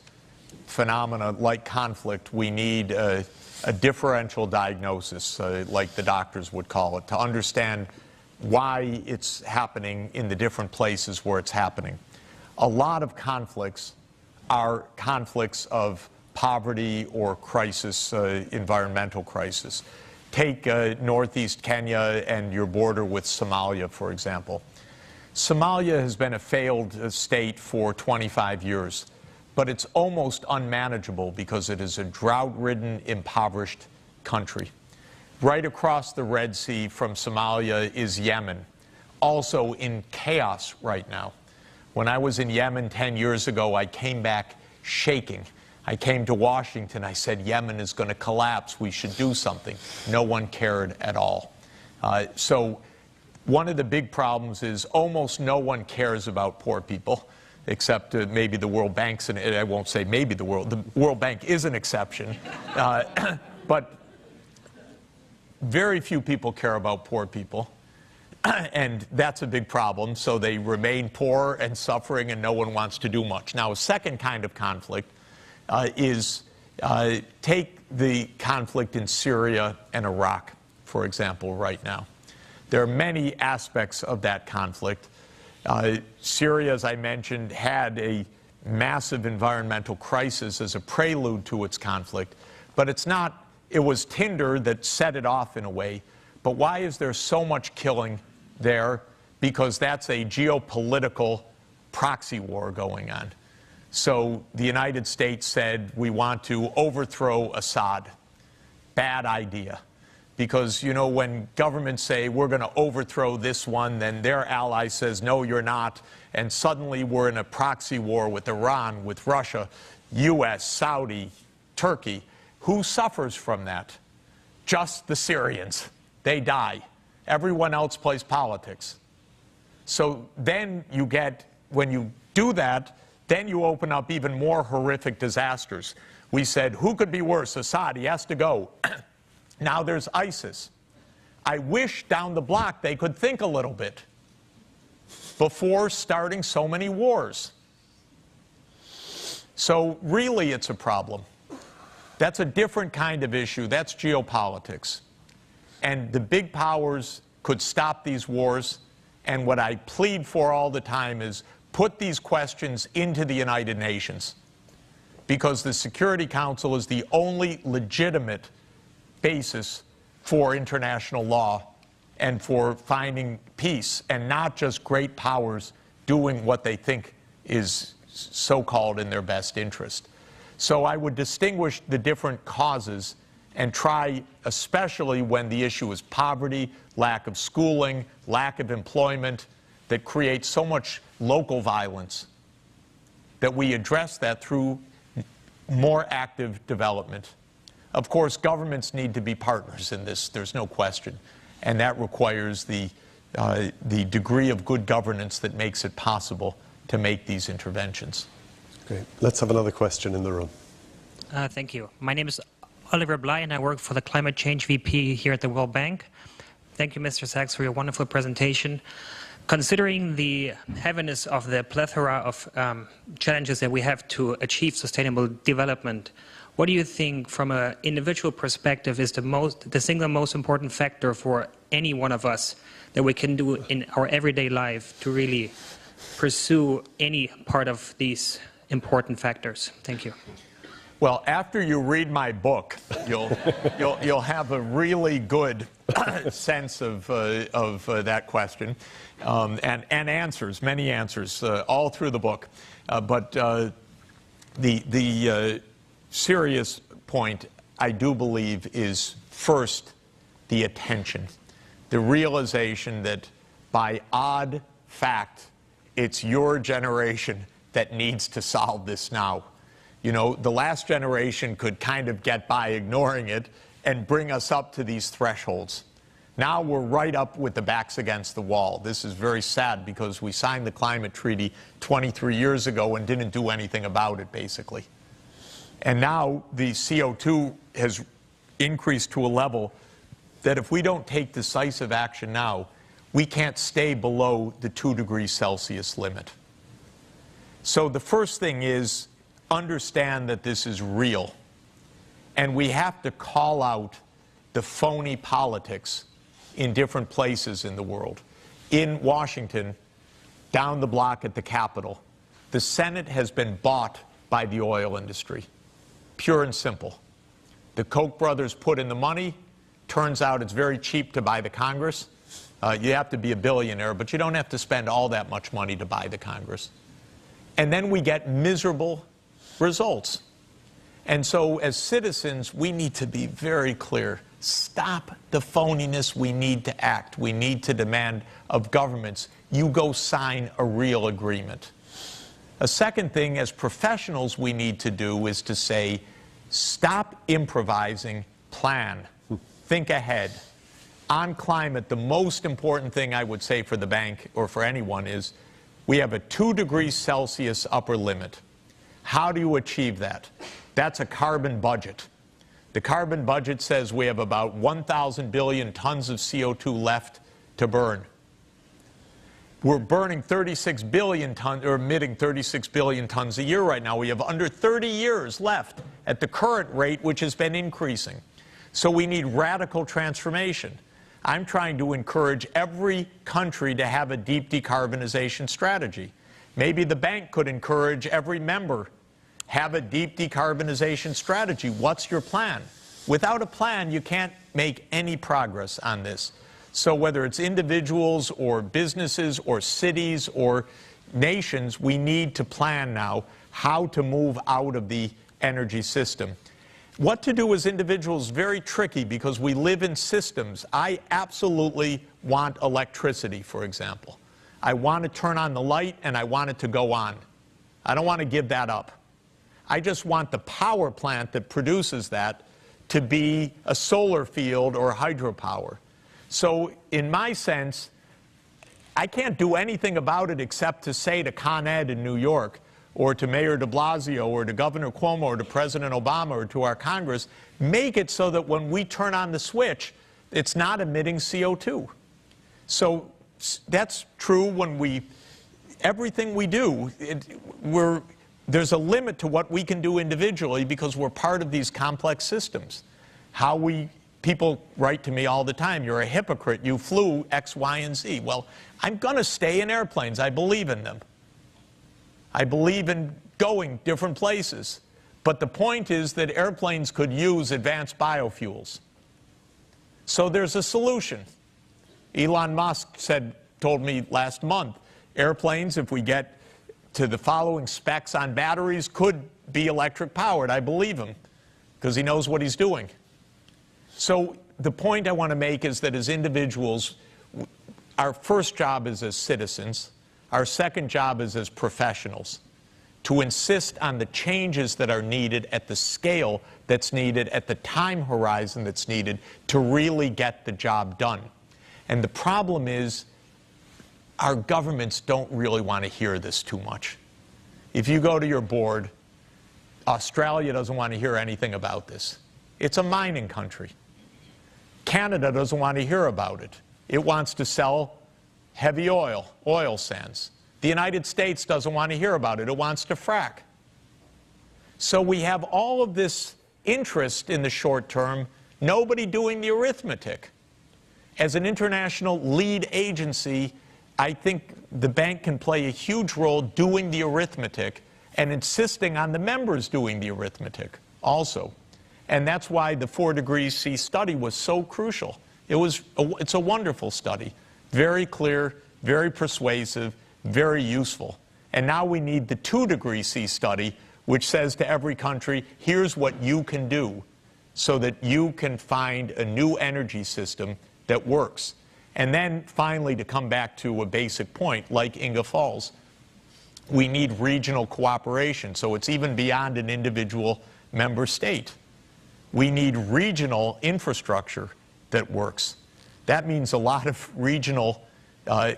phenomena like conflict, we need a differential diagnosis, like the doctors would call it, to understand why it's happening in the different places where it's happening. A lot of conflicts are conflicts of poverty or crisis, environmental crisis. Take northeast Kenya and your border with Somalia, for example. Somalia has been a failed state for 25 years, but it's almost unmanageable because it is a drought-ridden, impoverished country. Right across the Red Sea from Somalia is Yemen, also in chaos right now. When I was in Yemen 10 years ago, I came back shaking. I came to Washington, I said, Yemen is going to collapse, we should do something. No one cared at all. So one of the big problems is almost no one cares about poor people, except maybe the World Bank's, and I won't say maybe the World Bank is an exception, but very few people care about poor people, and that's a big problem, so they remain poor and suffering and no one wants to do much. Now, a second kind of conflict is take the conflict in Syria and Iraq, for example, right now. There are many aspects of that conflict. Syria, as I mentioned, had a massive environmental crisis as a prelude to its conflict, but it was tinder that set it off in a way. But why is there so much killing there? Because that's a geopolitical proxy war going on. So the United States said, we want to overthrow Assad. Bad idea. Because, you know, when governments say, we're going to overthrow this one, then their ally says, no, you're not. And suddenly we're in a proxy war with Iran, with Russia, U.S., Saudi, Turkey. Who suffers from that? Just the Syrians. They die. Everyone else plays politics. So then you get, when you do that, then you open up even more horrific disasters. We said, who could be worse? Assad, he has to go. Now there's ISIS. I wish down the block they could think a little bit before starting so many wars. So really it's a problem. That's a different kind of issue. That's geopolitics. And the big powers could stop these wars. And what I plead for all the time is put these questions into the United Nations, because the Security Council is the only legitimate basis for international law and for finding peace, and not just great powers doing what they think is so-called in their best interest. So I would distinguish the different causes and try, especially when the issue is poverty, lack of schooling, lack of employment, that creates so much local violence, that we address that through more active development. Of course, governments need to be partners in this, there's no question. And that requires the degree of good governance that makes it possible to make these interventions. Okay, let's have another question in the room. Thank you. My name is Oliver Bly, and I work for the Climate Change VP here at the World Bank. Thank you, Mr. Sachs, for your wonderful presentation. Considering the heaviness of the plethora of challenges that we have to achieve sustainable development, what do you think, from an individual perspective, is the single most important factor for any one of us that we can do in our everyday life to really pursue any part of these important factors? Thank you. Well, after you read my book, you'll have a really good sense of that question, and answers, many answers, all through the book. But the serious point, I do believe, is first the attention, the realization that by odd fact, it's your generation that needs to solve this now. You know, the last generation could kind of get by ignoring it and bring us up to these thresholds. Now we're right up with the backs against the wall. This is very sad, because we signed the climate treaty 23 years ago and didn't do anything about it, basically. And now the CO2 has increased to a level that if we don't take decisive action now, we can't stay below the 2 degrees Celsius limit. So the first thing is understand that this is real. And we have to call out the phony politics in different places in the world. In Washington, down the block at the Capitol, the Senate has been bought by the oil industry. Pure and simple. The Koch brothers put in the money. Turns out it's very cheap to buy the Congress. You have to be a billionaire, but you don't have to spend all that much money to buy the Congress. And then we get miserable results. And so as citizens, we need to be very clear. Stop the phoniness. We need to act. We need to demand of governments, you go sign a real agreement. A second thing, as professionals, we need to do is to say, stop improvising, plan, think ahead. On climate, the most important thing I would say for the bank or for anyone is we have a 2 degrees Celsius upper limit. How do you achieve that? That's a carbon budget. The carbon budget says we have about 1,000 billion tons of CO2 left to burn. We're burning 36 billion tons, or emitting 36 billion tons a year right now. We have under 30 years left at the current rate, which has been increasing. So we need radical transformation. I'm trying to encourage every country to have a deep decarbonization strategy. Maybe the bank could encourage every member, have a deep decarbonization strategy. What's your plan? Without a plan, you can't make any progress on this. So whether it's individuals or businesses or cities or nations, we need to plan now how to move out of the energy system. What to do as individuals is very tricky because we live in systems. I absolutely want electricity, for example. I want to turn on the light and I want it to go on. I don't want to give that up. I just want the power plant that produces that to be a solar field or hydropower. So in my sense, I can't do anything about it except to say to Con Ed in New York, or to Mayor de Blasio, or to Governor Cuomo, or to President Obama, or to our Congress, make it so that when we turn on the switch, it's not emitting CO2. So that's true when everything we do, there's a limit to what we can do individually because we're part of these complex systems. People write to me all the time, you're a hypocrite, you flew X, Y, and Z. Well, I'm going to stay in airplanes. I believe in them. I believe in going different places. But the point is that airplanes could use advanced biofuels. So there's a solution. Elon Musk told me last month, airplanes, if we get to the following specs on batteries, could be electric powered. I believe him because he knows what he's doing. So the point I want to make is that as individuals, our first job is as citizens. Our second job is as professionals to insist on the changes that are needed at the scale that's needed, at the time horizon that's needed to really get the job done. And the problem is our governments don't really want to hear this too much. If you go to your board, Australia doesn't want to hear anything about this. It's a mining country. Canada doesn't want to hear about it. It wants to sell heavy oil sands. The United States doesn't want to hear about it. It wants to frack. So we have all of this interest in the short term, nobody doing the arithmetic. As an international lead agency, I think the bank can play a huge role doing the arithmetic and insisting on the members doing the arithmetic also. And that's why the 4 degrees C study was so crucial. It's a wonderful study, very clear, very persuasive, very useful. And now we need the 2 degrees C study, which says to every country, here's what you can do so that you can find a new energy system that works. And then finally, to come back to a basic point, like Inga Falls, we need regional cooperation. So it's even beyond an individual member state. We need regional infrastructure that works. That means a lot of regional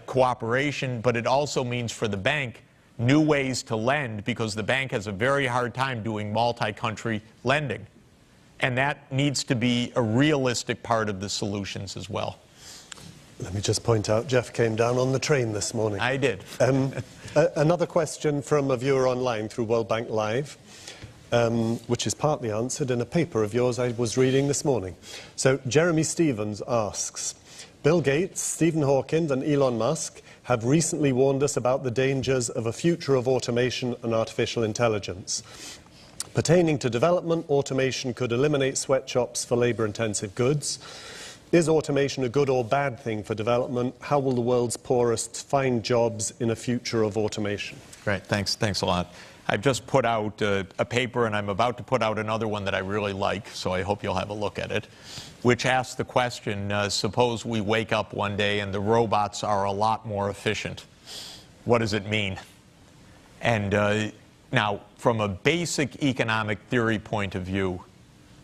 cooperation, but it also means for the bank new ways to lend because the bank has a very hard time doing multi-country lending. And that needs to be a realistic part of the solutions as well. Let me just point out, Jeff came down on the train this morning. I did. Another question from a viewer online through World Bank Live. Which is partly answered in a paper of yours I was reading this morning. So Jeremy Stevens asks, Bill Gates, Stephen Hawking and Elon Musk have recently warned us about the dangers of a future of automation and artificial intelligence. Pertaining to development, automation could eliminate sweatshops for labour-intensive goods. Is automation a good or bad thing for development? How will the world's poorest find jobs in a future of automation? Great, thanks a lot. I've just put out a paper, and I'm about to put out another one that I really like, so I hope you'll have a look at it, which asks the question, suppose we wake up one day and the robots are a lot more efficient. What does it mean? And now, from a basic economic theory point of view,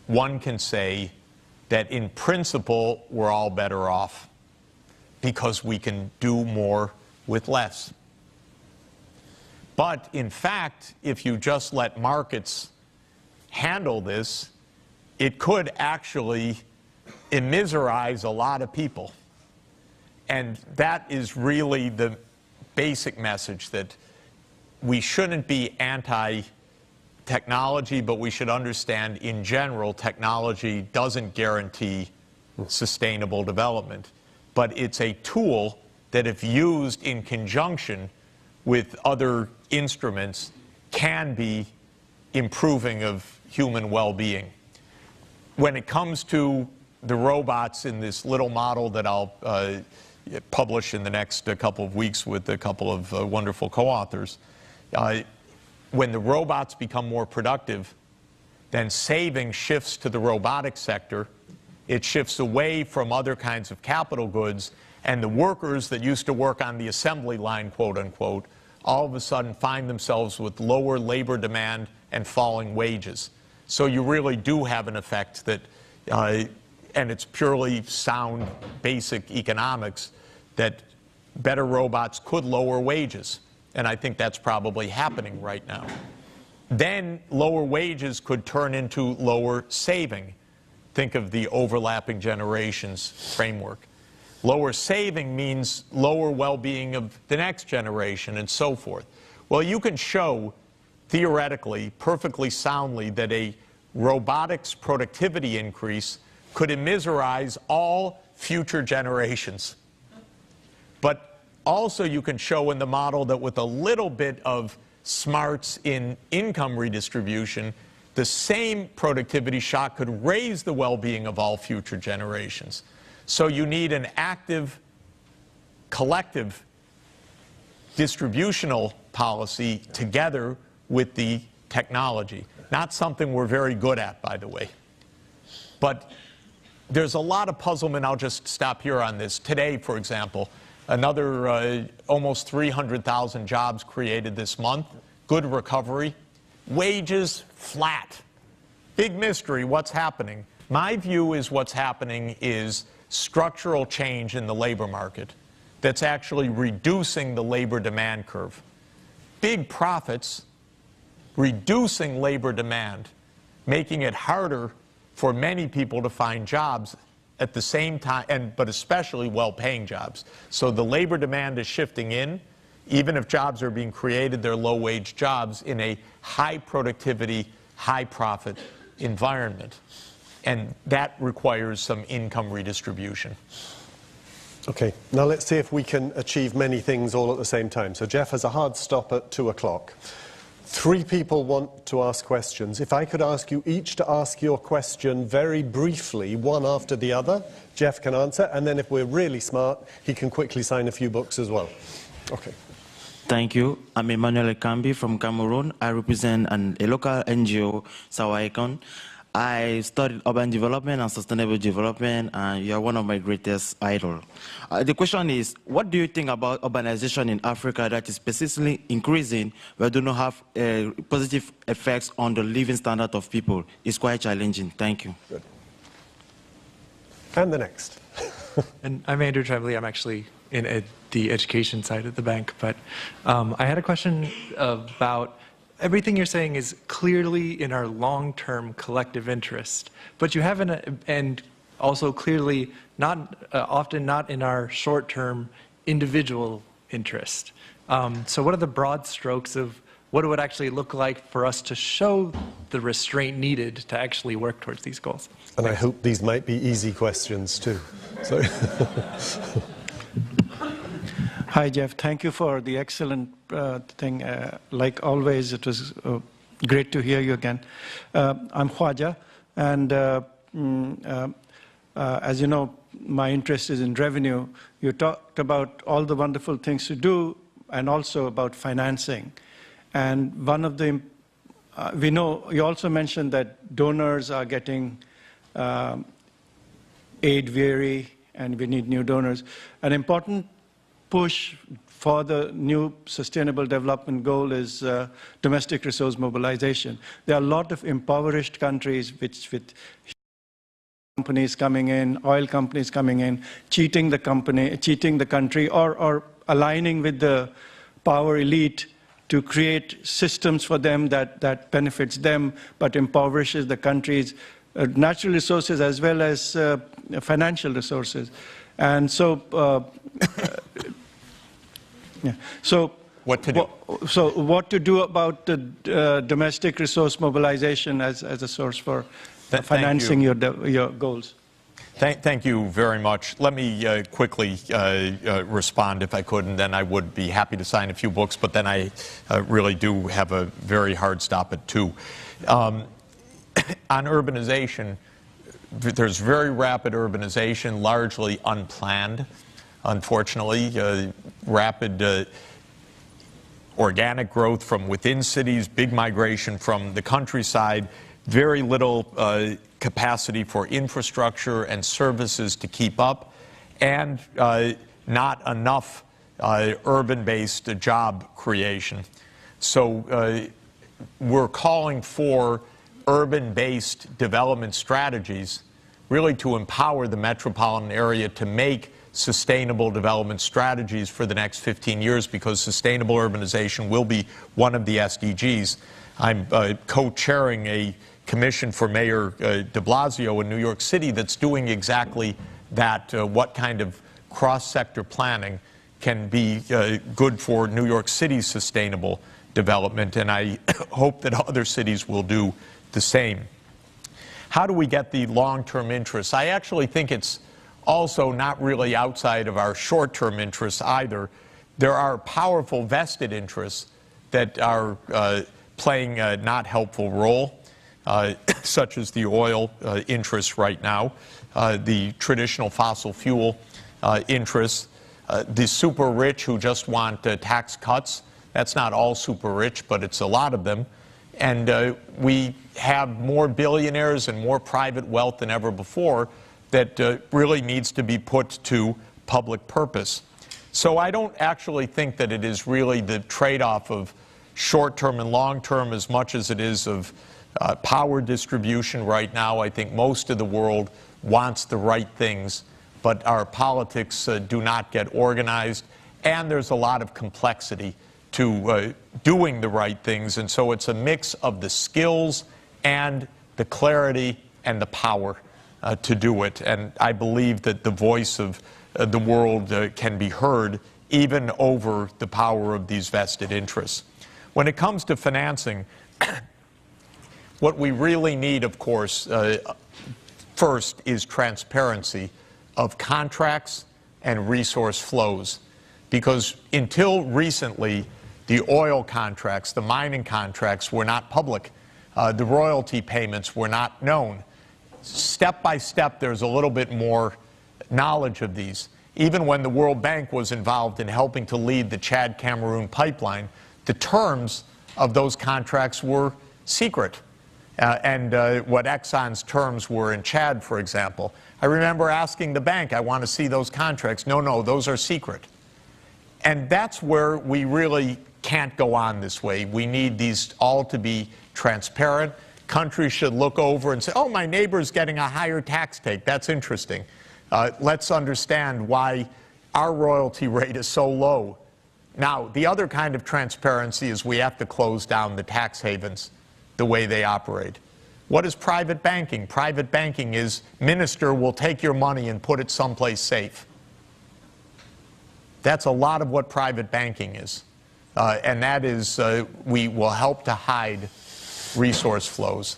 one can say that in principle, we're all better off because we can do more with less. But in fact, if you just let markets handle this, it could actually immiserize a lot of people. And that is really the basic message, that we shouldn't be anti-technology, but we should understand in general technology doesn't guarantee sustainable development. But it's a tool that if used in conjunction with other instruments can be improving of human well-being. When it comes to the robots in this little model that I'll publish in the next couple of weeks with a couple of wonderful co-authors, when the robots become more productive, then saving shifts to the robotic sector. It shifts away from other kinds of capital goods, and the workers that used to work on the assembly line, quote unquote, all of a sudden find themselves with lower labor demand and falling wages. So you really do have an effect that, and it's purely sound, basic economics, that better robots could lower wages. And I think that's probably happening right now. Then lower wages could turn into lower saving. Think of the overlapping generations framework. Lower saving means lower well-being of the next generation and so forth. Well, you can show theoretically, perfectly soundly, that a robotics productivity increase could immiserize all future generations. But also you can show in the model that with a little bit of smarts in income redistribution, the same productivity shock could raise the well-being of all future generations. So you need an active, collective distributional policy together with the technology. Not something we're very good at, by the way. But there's a lot of puzzlement. I'll just stop here on this. Today, for example, another almost 300,000 jobs created this month. Good recovery. Wages flat. Big mystery, what's happening? My view is what's happening is structural change in the labor market that's actually reducing the labor demand curve. Big profits, reducing labor demand, making it harder for many people to find jobs at the same time, but especially well-paying jobs. So the labor demand is shifting in. Even if jobs are being created, they're low-wage jobs in a high-productivity, high-profit environment. And that requires some income redistribution. Okay, now let's see if we can achieve many things all at the same time. So Jeff has a hard stop at 2 o'clock. 3 people want to ask questions. If I could ask you each to ask your question very briefly, one after the other, Jeff can answer, and then if we're really smart, he can quickly sign a few books as well. Okay. Thank you. I'm Emmanuel Ekambi from Cameroon. I represent a local NGO, Sawaikon. I studied urban development and sustainable development, and you're one of my greatest idols. The question is, what do you think about urbanization in Africa that is persistently increasing, but do not have positive effects on the living standard of people? It's quite challenging. Thank you. Good. And the next. And I'm Andrew Tremblay. I'm actually in the education side of the bank, but I had a question about everything you're saying is clearly in our long-term collective interest, but you haven't, and also clearly not often not in our short-term individual interest. So what are the broad strokes of what it would actually look like for us to show the restraint needed to actually work towards these goals? And I hope these might be easy questions too. So Hi, Jeff. Thank you for the excellent thing. Like always, it was great to hear you again. I'm Khwaja, and as you know, my interest is in revenue. You talked about all the wonderful things to do and also about financing. And one of the, we know, you also mentioned that donors are getting aid weary and we need new donors. An important push for the new sustainable development goal is domestic resource mobilization. There are a lot of impoverished countries with companies coming in, oil companies coming in, cheating the country, or aligning with the power elite to create systems for them that benefits them but impoverishes the country's natural resources as well as financial resources. And so, yeah. So what to do? So what to do about the domestic resource mobilization as a source for financing your goals? Thank you very much. Let me quickly respond if I could, and then I would be happy to sign a few books, but then I really do have a very hard stop at 2. On urbanization, there's very rapid urbanization, largely unplanned, unfortunately. Rapid organic growth from within cities, big migration from the countryside, very little capacity for infrastructure and services to keep up, and not enough urban-based job creation. So we're calling for urban-based development strategies really to empower the metropolitan area to make sustainable development strategies for the next 15 years, because sustainable urbanization will be one of the SDGs. I'm co-chairing a commission for Mayor de Blasio in New York City that's doing exactly that, what kind of cross-sector planning can be good for New York City's sustainable development, and I hope that other cities will do the same. How do we get the long-term interests? I actually think it's also not really outside of our short-term interests either. There are powerful vested interests that are playing a not helpful role, such as the oil interests right now, the traditional fossil fuel interests, the super rich who just want tax cuts. That's not all super rich, but it's a lot of them. And we have more billionaires and more private wealth than ever before that really needs to be put to public purpose. So I don't actually think that it is really the trade-off of short-term and long-term as much as it is of power distribution right now. I think most of the world wants the right things, but our politics do not get organized, and there's a lot of complexity to doing the right things, and so it's a mix of the skills and the clarity and the power to do it. And I believe that the voice of the world can be heard even over the power of these vested interests. When it comes to financing, what we really need, of course, first is transparency of contracts and resource flows. Because until recently, the oil contracts, the mining contracts were not public. The royalty payments were not known. Step by step, there's a little bit more knowledge of these. Even when the World Bank was involved in helping to lead the Chad-Cameroon pipeline, the terms of those contracts were secret. And what Exxon's terms were in Chad, for example. I remember asking the bank, I want to see those contracts. No, those are secret. And that's where we really can't go on this way. We need these all to be transparent. Countries should look over and say, oh, my neighbor's getting a higher tax take. That's interesting. Let's understand why our royalty rate is so low. Now, the other kind of transparency is we have to close down the tax havens the way they operate. What is private banking? Private banking is minister will take your money and put it someplace safe. That's a lot of what private banking is. And that is, we will help to hide resource flows.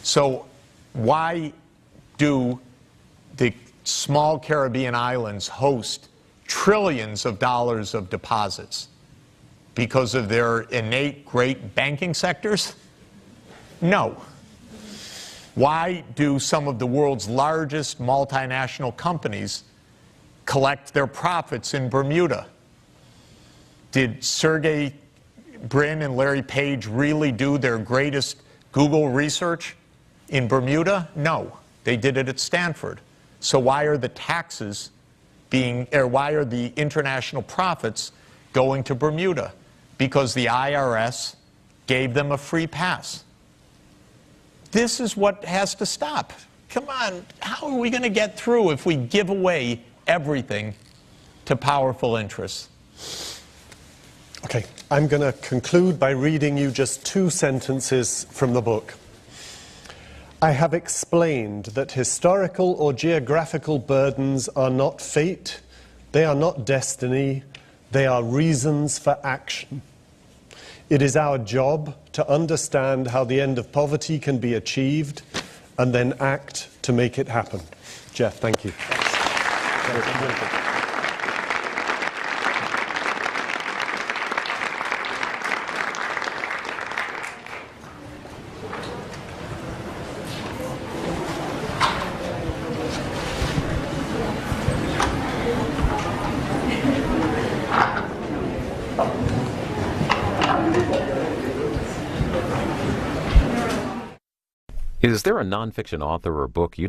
So why do the small Caribbean islands host trillions of dollars of deposits? Because of their innate great banking sectors? No. Why do some of the world's largest multinational companies collect their profits in Bermuda? Did Sergey Brin and Larry Page really do their greatest Google research in Bermuda? No, they did it at Stanford. So why are the taxes being, or why are the international profits going to Bermuda? Because the IRS gave them a free pass. This is what has to stop. Come on, how are we going to get through if we give away everything to powerful interests? Okay, I'm going to conclude by reading you just 2 sentences from the book. I have explained that historical or geographical burdens are not fate, they are not destiny, they are reasons for action. It is our job to understand how the end of poverty can be achieved and then act to make it happen. Jeff, thank you. Is there a nonfiction author or book you